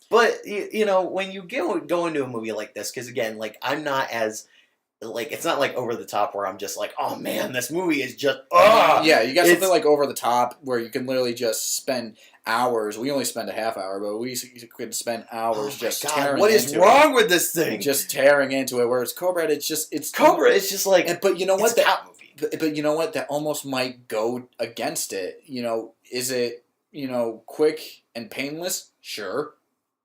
But, when you go into a movie like this, because, again, like, I'm not as, like, it's not, like, over the top where I'm just like, oh, man, this movie is just, Yeah, you got something, like, over the top where you can literally just spend hours. We only spend a half hour, but we could spend hours tearing into it. What is wrong with this thing? Just tearing into it, whereas Cobra, it's just like, but you know what? It's a cop movie. But you know what? That almost might go against it. Is it, quick and painless? Sure.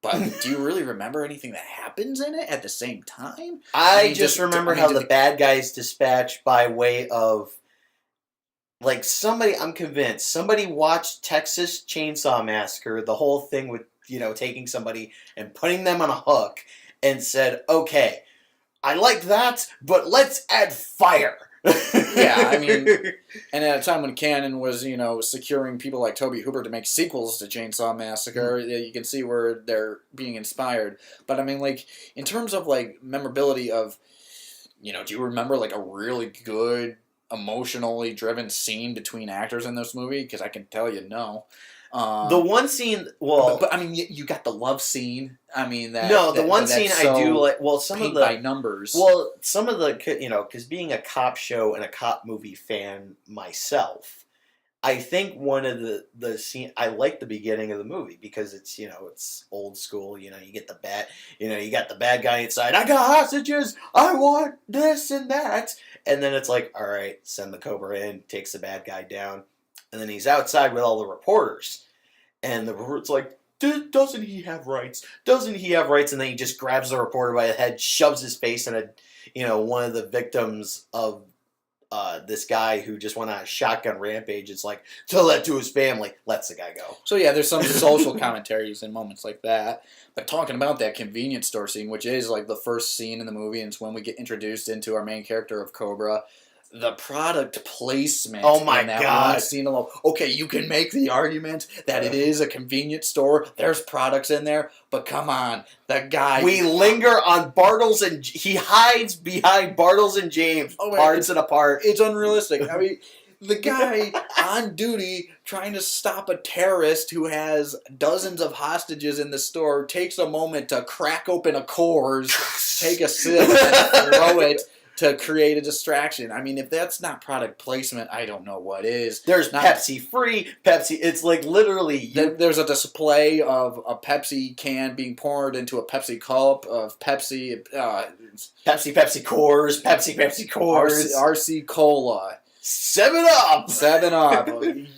But do you really remember anything that happens in it at the same time? I just remember how the bad guys dispatch by way of, like, I'm convinced, somebody watched Texas Chainsaw Massacre, the whole thing with, taking somebody and putting them on a hook, and said, okay, I like that, but let's add fire. Yeah, and at a time when Cannon was, securing people like Tobe Hooper to make sequels to Chainsaw Massacre, you can see where they're being inspired. But in terms of memorability of, do you remember a really good, emotionally driven scene between actors in this movie? Because I can tell you no. The one scene, you got the love scene. I do like. Well, some of the by numbers. Well, some of the because being a cop show and a cop movie fan myself, I think one of the scene I like the beginning of the movie because it's it's old school. You get the bad you got the bad guy inside. I got hostages. I want this and that, and then it's like, all right, send the Cobra in, takes the bad guy down. And then he's outside with all the reporters. And the reporter's like, doesn't he have rights? Doesn't he have rights? And then he just grabs the reporter by the head, shoves his face in one of the victims of this guy who just went on a shotgun rampage. It's like, tell that to his family. Lets the guy go. So yeah, there's some social commentaries in moments like that. But talking about that convenience store scene, which is the first scene in the movie, and it's when we get introduced into our main character of Cobra. The product placement in that God. One scene alone. Okay, you can make the argument that it is a convenience store. There's products in there, but come on, that guy. We linger on Bartles and he hides behind Bartles and James, parts it apart. It's unrealistic. The guy on duty trying to stop a terrorist who has dozens of hostages in the store takes a moment to crack open a Coors, take a sip, and throw it. To create a distraction. If that's not product placement, I don't know what is. There's Pepsi free. Pepsi. It's literally. There's a display of a Pepsi can being poured into a Pepsi cup of Pepsi. Pepsi Coors. Pepsi Coors. RC Cola. 7-Up. 7-Up.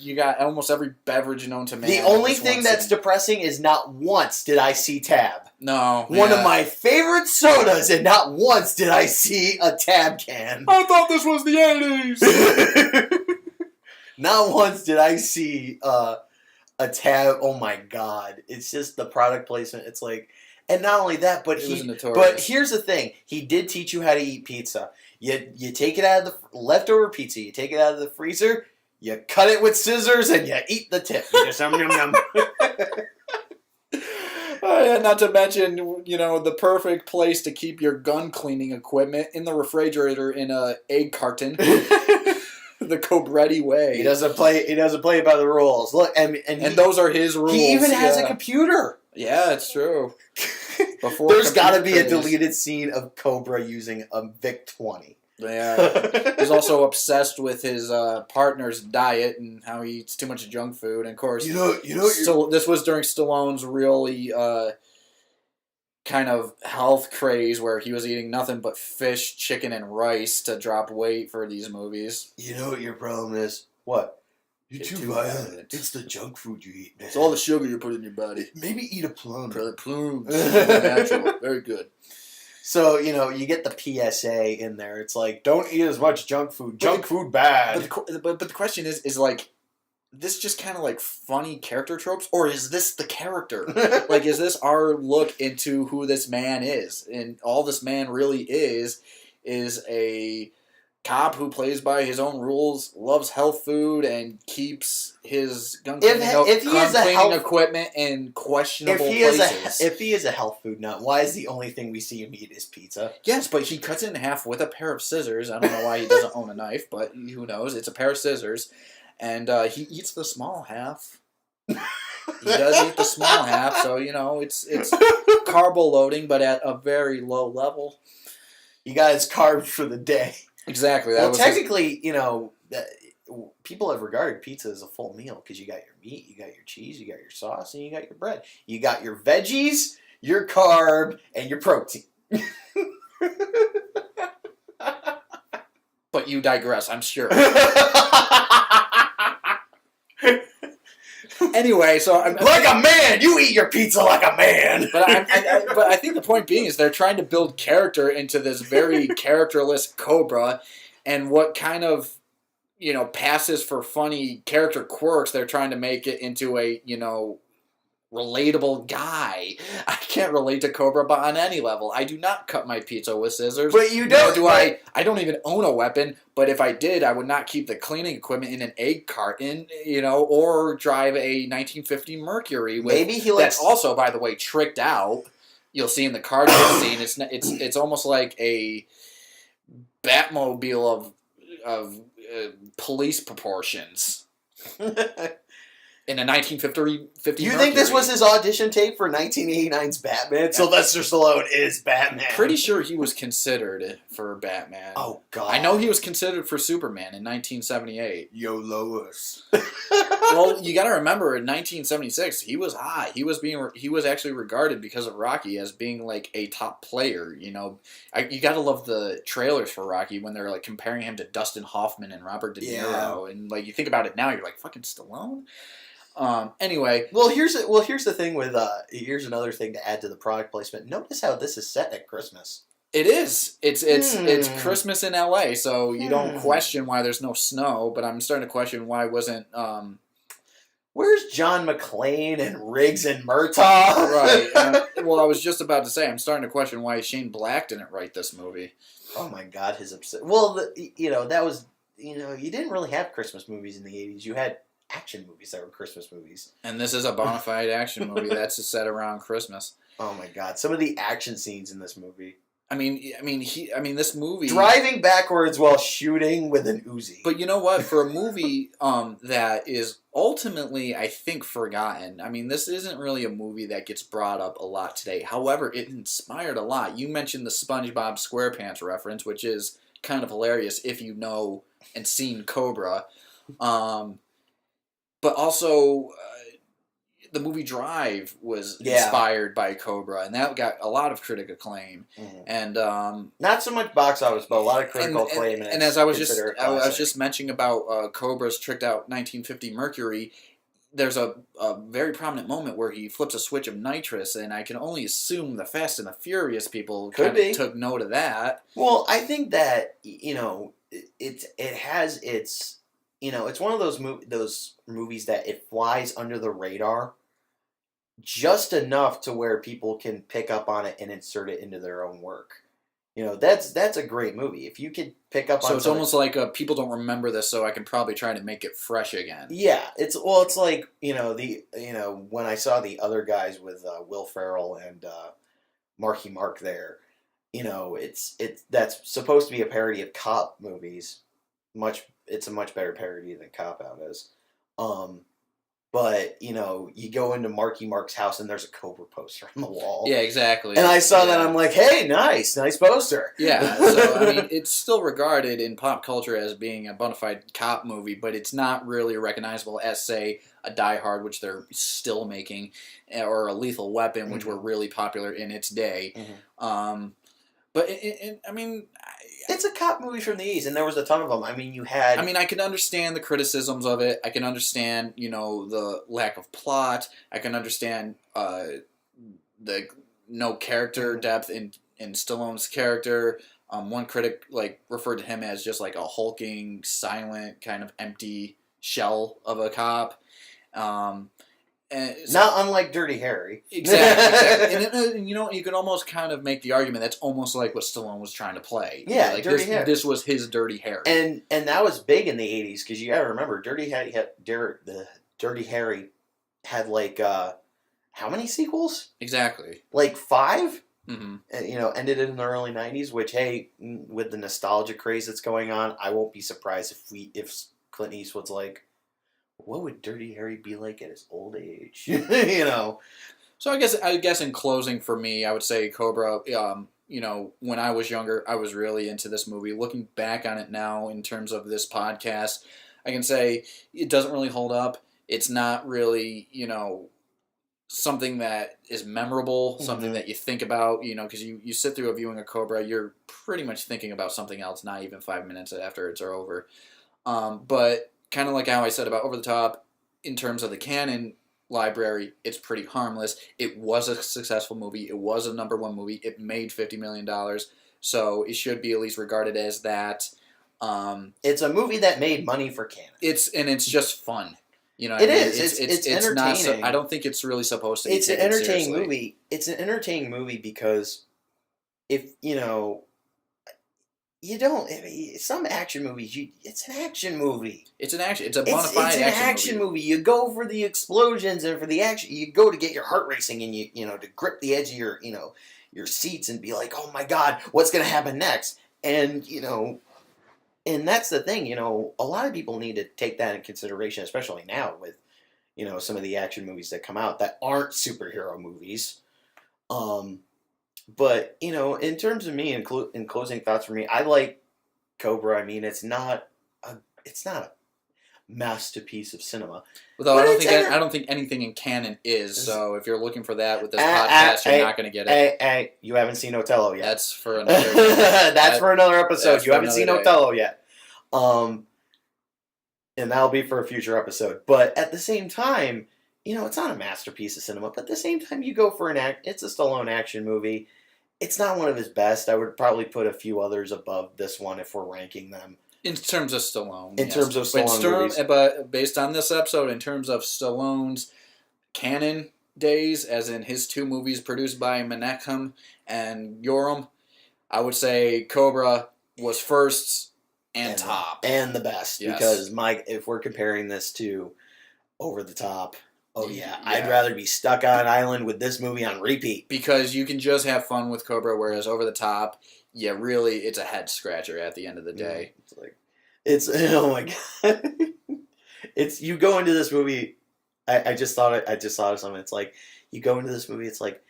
You got almost every beverage known to man. The only thing that's depressing is not once did I see Tab. No. One of my favorite sodas, and not once did I see a Tab can. I thought this was the 80s. Not once did I see a Tab. Oh my God. It's just the product placement. It's like, and not only that, but here's the thing. He did teach you how to eat pizza. You take it out of the leftover pizza. You take it out of the freezer. You cut it with scissors and you eat the tip. You just Yeah, not to mention, the perfect place to keep your gun cleaning equipment in the refrigerator in a egg carton. The Cobretti way. He doesn't play by the rules. Look, and those are his rules. He even has a computer. Yeah, it's true. There's got to be a deleted scene of Cobra using a VIC-20. Yeah. He's also obsessed with his partner's diet and how he eats too much junk food. And of course, this was during Stallone's really kind of health craze where he was eating nothing but fish, chicken, and rice to drop weight for these movies. You know what your problem is? What? You're too violent. It's the junk food you eat, man. It's all the sugar you put in your body. Maybe eat a plum. Plums. Natural. Very good. So, you get the PSA in there. It's like, don't eat as much junk food. Junk food bad. But the question is like, this just kind of like funny character tropes, or is this the character? Like, is this our look into who this man is? And all this man really is a cop who plays by his own rules, loves health food, and keeps his gun cleaning equipment in questionable places. If he is a health food nut, why is the only thing we see him eat is pizza? Yes, but he cuts it in half with a pair of scissors. I don't know why he doesn't own a knife, but who knows? It's a pair of scissors. And he eats the small half. He does eat the small half, so, it's carbo loading, but at a very low level. He got his carbs for the day. Exactly. Technically, people have regarded pizza as a full meal because you got your meat, you got your cheese, you got your sauce, and you got your bread. You got your veggies, your carb, and your protein. But you digress, I'm sure. Anyway, so like a man, you eat your pizza like a man. But I think the point being is they're trying to build character into this very characterless Cobra, and what kind of passes for funny character quirks, they're trying to make it into a relatable guy. I can't relate to Cobra, but on any level, I do not cut my pizza with scissors. But you don't. I don't even own a weapon. But if I did, I would not keep the cleaning equipment in an egg carton, or drive a 1950 Mercury. That's also, by the way, tricked out. You'll see in the cartoon scene. It's almost like a Batmobile of police proportions. In a 1950 You think this was his audition tape for 1989's Batman? Sylvester Stallone is Batman. Pretty sure he was considered for Batman. Oh, God. I know he was considered for Superman in 1978. Yo, Lois. Well, you got to remember, in 1976, he was high. He was actually regarded because of Rocky as being like a top player. You got to love the trailers for Rocky when they're like comparing him to Dustin Hoffman and Robert De Niro, and like you think about it now, you're like, fucking Stallone. Anyway. Well, here's the thing with here's another thing to add to the product placement. Notice how this is set at Christmas. It is. It's Christmas in LA, so you don't question why there's no snow. But I'm starting to question why wasn't. Where's John McClane and Riggs and Murtaugh? Right. Well, I was just about to say I'm starting to question why Shane Black didn't write this movie. Oh my God, his upset. Well, that was you didn't really have Christmas movies in the '80s. You had action movies that were Christmas movies. And this is a bona fide action movie that's set around Christmas. Oh my God, some of the action scenes in this movie. I mean, this movie driving backwards while shooting with an Uzi. But you know what? For a movie that is ultimately, I think, forgotten. I mean, this isn't really a movie that gets brought up a lot today. However, it inspired a lot. You mentioned the SpongeBob SquarePants reference, which is kind of hilarious if you know and seen Cobra. But also, the movie Drive was inspired by Cobra, and that got a lot of critic acclaim. Mm-hmm. And not so much box office, but a lot of critical acclaim. And as I was just mentioning about Cobra's tricked out 1950 Mercury, there's a very prominent moment where he flips a switch of nitrous, and I can only assume the Fast and the Furious people kind of took note of that. Well, I think that it has its. It's one of those movies that it flies under the radar just enough to where people can pick up on it and insert it into their own work. That's a great movie. If you could pick up on So it's almost like people don't remember this, so I can probably try to make it fresh again. Yeah, it's like when I saw the other guys with Will Ferrell and Marky Mark there, it's that's supposed to be a parody of cop movies. It's a much better parody than Cop Out is. But you go into Marky Mark's house and there's a Cobra poster on the wall. Yeah, exactly. And I saw that, I'm like, hey, nice poster. Yeah, so I mean, it's still regarded in pop culture as being a bona fide cop movie, but it's not really recognizable as, say, a Die Hard, which they're still making, or a Lethal Weapon, which were really popular in its day. But I mean, it's a cop movie from the 80s, and there was a ton of them. I mean, you had... I mean, I can understand the criticisms of it. I can understand, the lack of plot. I can understand the no character depth in Stallone's character. One critic referred to him as just like a hulking, silent, kind of empty shell of a cop. Not unlike Dirty Harry. Exactly. And you can almost kind of make the argument that's almost like what Stallone was trying to play. Yeah, Dirty Harry. This was his Dirty Harry. And that was big in the 80s, because you gotta remember, Dirty Harry had how many sequels? Exactly. 5? Mm-hmm. Ended in the early 90s, which, hey, with the nostalgia craze that's going on, I won't be surprised if Clint Eastwood's like, what would Dirty Harry be like at his old age? So I guess in closing for me, I would say Cobra. When I was younger, I was really into this movie. Looking back on it now, in terms of this podcast, I can say it doesn't really hold up. It's not really something that is memorable, something that you think about. Because you sit through a viewing of Cobra, you're pretty much thinking about something else, not even 5 minutes after it's over. But kind of like how I said about Over the Top, in terms of the canon library, it's pretty harmless. It was a successful movie. It was a #1 movie. It made $50 million. So it should be at least regarded as that. It's a movie that made money for canon. It's just fun. It is. It's entertaining. I don't think it's really supposed to be. It's an entertaining movie. It's an entertaining movie because if you don't. Some action movies. It's an action movie. It's an action. It's a bona fide action movie. You go for the explosions and for the action. You go to get your heart racing and to grip the edge of your seats and be like, oh my god, what's gonna happen next? And and that's the thing. A lot of people need to take that in consideration, especially now with some of the action movies that come out that aren't superhero movies. But, in terms of me, in closing thoughts for me, I like Cobra. I mean, it's not a masterpiece of cinema. Although I don't think anything in canon is. So if you're looking for that with this podcast, you're not going to get it. Hey, you haven't seen Otello yet. That's for another. That's for another episode. You haven't seen Otello yet. And that'll be for a future episode. But at the same time, it's not a masterpiece of cinema, but at the same time, you go for it's a Stallone action movie. It's not one of his best. I would probably put a few others above this one if we're ranking them. In terms of Stallone. Terms of Stallone movies. But based on this episode, in terms of Stallone's canon days, as in his 2 movies produced by Menachem and Yoram, I would say Cobra was first and top. And the best. Yes. Because, if we're comparing this to Over the Top... Oh, yeah. I'd rather be stuck on an island with this movie on repeat. Because you can just have fun with Cobra, whereas Over the Top, it's a head scratcher at the end of the day. Oh my god. You go into this movie, I just thought of something. It's like, you go into this movie, it's like,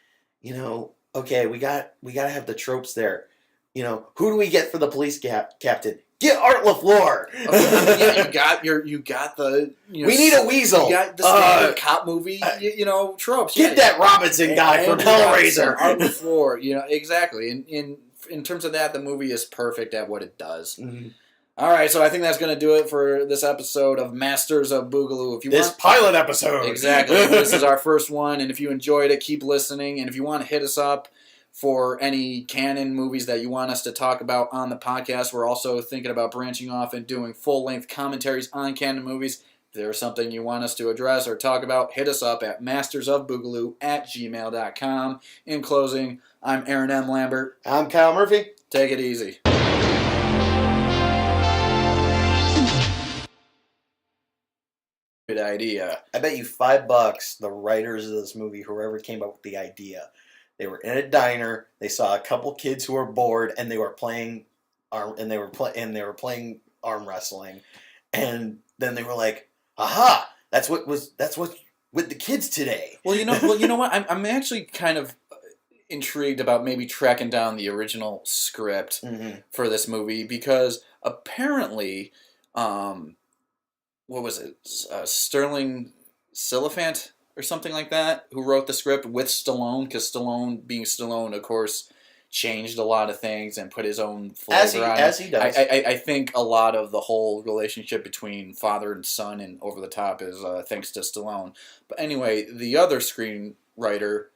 okay, we got to have the tropes there. Who do we get for the police captain? Get Art LaFleur. You got the. We need a weasel. You got the standard cop movie. Tropes. Get that Robinson guy from Hellraiser. Art LaFleur. Exactly. In terms of that, the movie is perfect at what it does. Mm-hmm. All right, so I think that's going to do it for this episode of Masters of Boogaloo. Pilot episode. Exactly. This is our first one, and if you enjoyed it, keep listening. And if you want to hit us up for any canon movies that you want us to talk about on the podcast, we're also thinking about branching off and doing full-length commentaries on canon movies. If there's something you want us to address or talk about, hit us up at mastersofboogaloo@gmail.com. In closing, I'm Aaron M. Lambert. I'm Kyle Murphy. Take it easy. Good idea. I bet you $5 the writers of this movie, whoever came up with the idea, they were in a diner, they saw a couple kids who were bored, and they were playing arm arm wrestling, and then they were like, "Aha! That's what's with the kids today." Well, you know what? I'm actually kind of intrigued about maybe tracking down the original script for this movie, because apparently, what was it? Sterling Siliphant or something like that, who wrote the script with Stallone, because Stallone, being Stallone, of course, changed a lot of things and put his own flavor on it. As he does. I think a lot of the whole relationship between father and son and Over the Top is thanks to Stallone. But anyway, the other screenwriter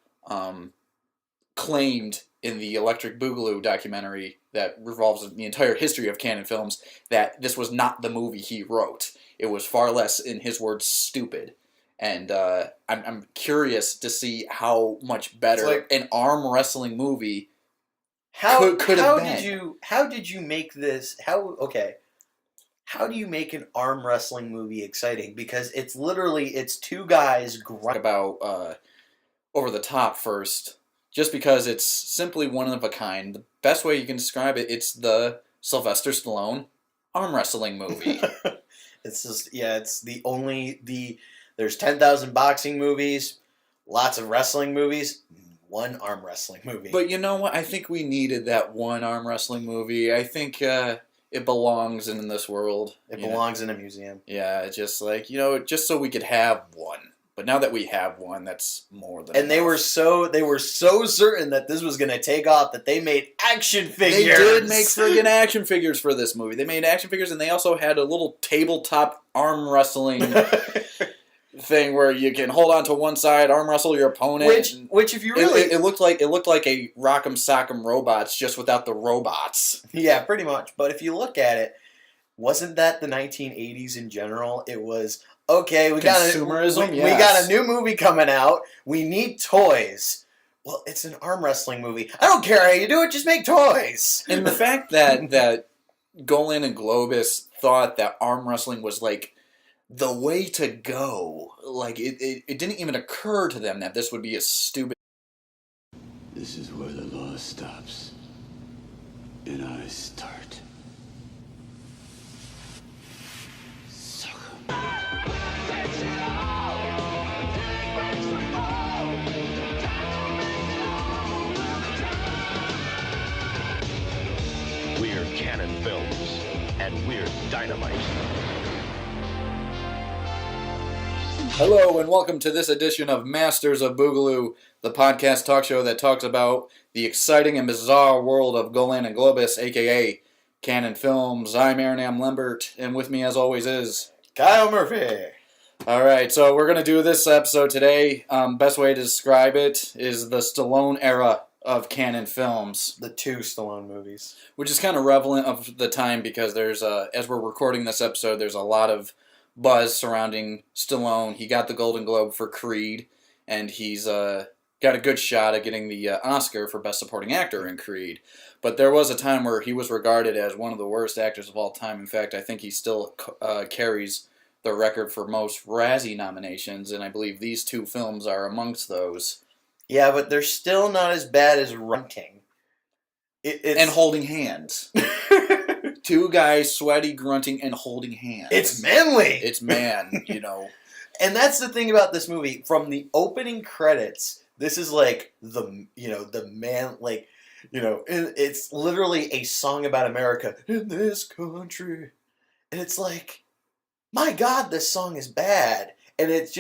claimed in the Electric Boogaloo documentary that revolves the entire history of Cannon Films that this was not the movie he wrote. It was far less, in his words, stupid. And I'm curious to see how much better an arm wrestling movie could have been. How did you make this? How do you make an arm wrestling movie exciting? Because it's two guys about Over the Top first, just because it's simply one of a kind. The best way you can describe it, it's the Sylvester Stallone arm wrestling movie. It's just, it's there's 10,000 boxing movies, lots of wrestling movies, one arm wrestling movie. But you know what? I think we needed that one arm wrestling movie. I think it belongs in this world. It belongs in a museum. Yeah, just just so we could have one. But now that we have one, that's more than enough. They were so certain that this was going to take off that they made action figures. They did make friggin' action figures for this movie. They made action figures, and they also had a little tabletop arm wrestling thing where you can hold on to one side, arm wrestle your opponent. Which if you really, it looked like a Rock'em Sock'em Robots, just without the robots. Yeah, pretty much. But if you look at it, wasn't that the 1980s in general? It was, okay, we got a new movie coming out. We need toys. Well, it's an arm wrestling movie. I don't care how you do it, just make toys. And the fact that Golan and Globus thought that arm wrestling was like the way to go, like it didn't even occur to them that this would be a stupid. This is where the law stops, and I start. We're Cannon Films, and we're dynamite. Hello and welcome to this edition of Masters of Boogaloo, the podcast talk show that talks about the exciting and bizarre world of Golan and Globus, aka Cannon Films. I'm Aaron Lambert, and with me as always is Kyle Murphy. Alright, so we're going to do this episode today. Best way to describe it is the Stallone era of Cannon Films. The two Stallone movies. Which is kind of relevant of the time because there's, as we're recording this episode, there's a lot of buzz surrounding Stallone. He got the Golden Globe for Creed, and he's got a good shot at getting the Oscar for Best Supporting Actor in Creed. But there was a time where he was regarded as one of the worst actors of all time. In fact, I think he still carries the record for most Razzie nominations, and I believe these two films are amongst those. Yeah, but they're still not as bad as Runting. And holding hands. Two guys sweaty, grunting, and holding hands. It's manly. It's man, you know. And that's the thing about this movie. From the opening credits, this is like the man, like, it's literally a song about America in this country. And it's like, my God, this song is bad. And it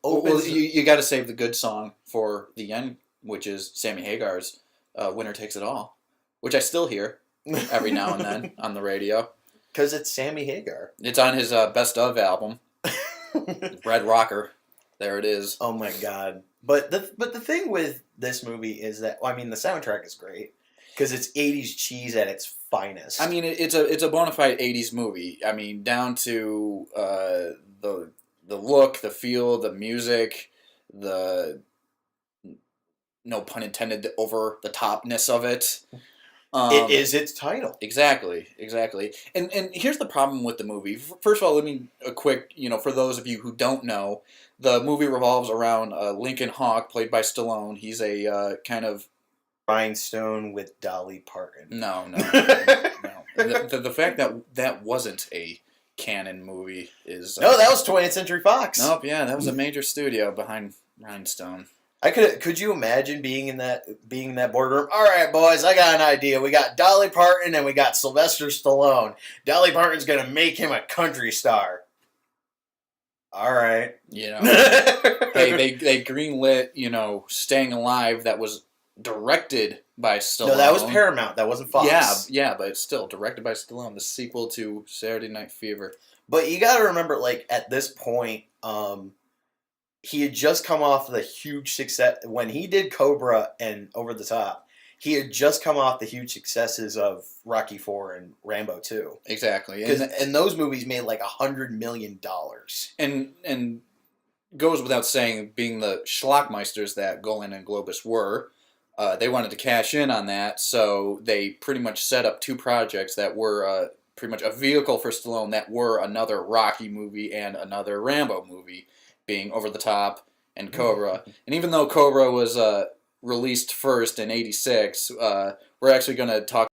opens. Well, you got to save the good song for the end, which is Sammy Hagar's Winner Takes It All, which I still hear every now and then on the radio. Because it's Sammy Hagar. It's on his Best Of album, Red Rocker. There it is. Oh my God. But the thing with this movie is that, the soundtrack is great. Because it's 80s cheese at its finest. I mean, it's a bona fide 80s movie. I mean, down to the look, the feel, the music, the, no pun intended, over the topness of it. It is its title. Exactly. And here's the problem with the movie. First of all, let me a quick, for those of you who don't know, the movie revolves around Lincoln Hawk, played by Stallone. He's a kind of Rhinestone with Dolly Parton. No. The fact that wasn't a canon movie is no, that was 20th Century Fox. Nope, yeah, that was a major studio behind Rhinestone. Could you imagine being in that boardroom? All right, boys, I got an idea. We got Dolly Parton and we got Sylvester Stallone. Dolly Parton's gonna make him a country star. All right. Hey, they greenlit, Staying Alive, that was directed by Stallone. No, that was Paramount. That wasn't Fox. Yeah, but it's still directed by Stallone, the sequel to Saturday Night Fever. But you got to remember, at this point, he had just come off the huge success when he did Cobra and Over the Top. He had just come off the huge successes of Rocky IV and Rambo 2. Exactly, and those movies made $100 million. And goes without saying, being the schlockmeisters that Golan and Globus were. They wanted to cash in on that, so they pretty much set up two projects that were pretty much a vehicle for Stallone that were another Rocky movie and another Rambo movie, being Over the Top and Cobra. And even though Cobra was released first in '86, we're actually going to talk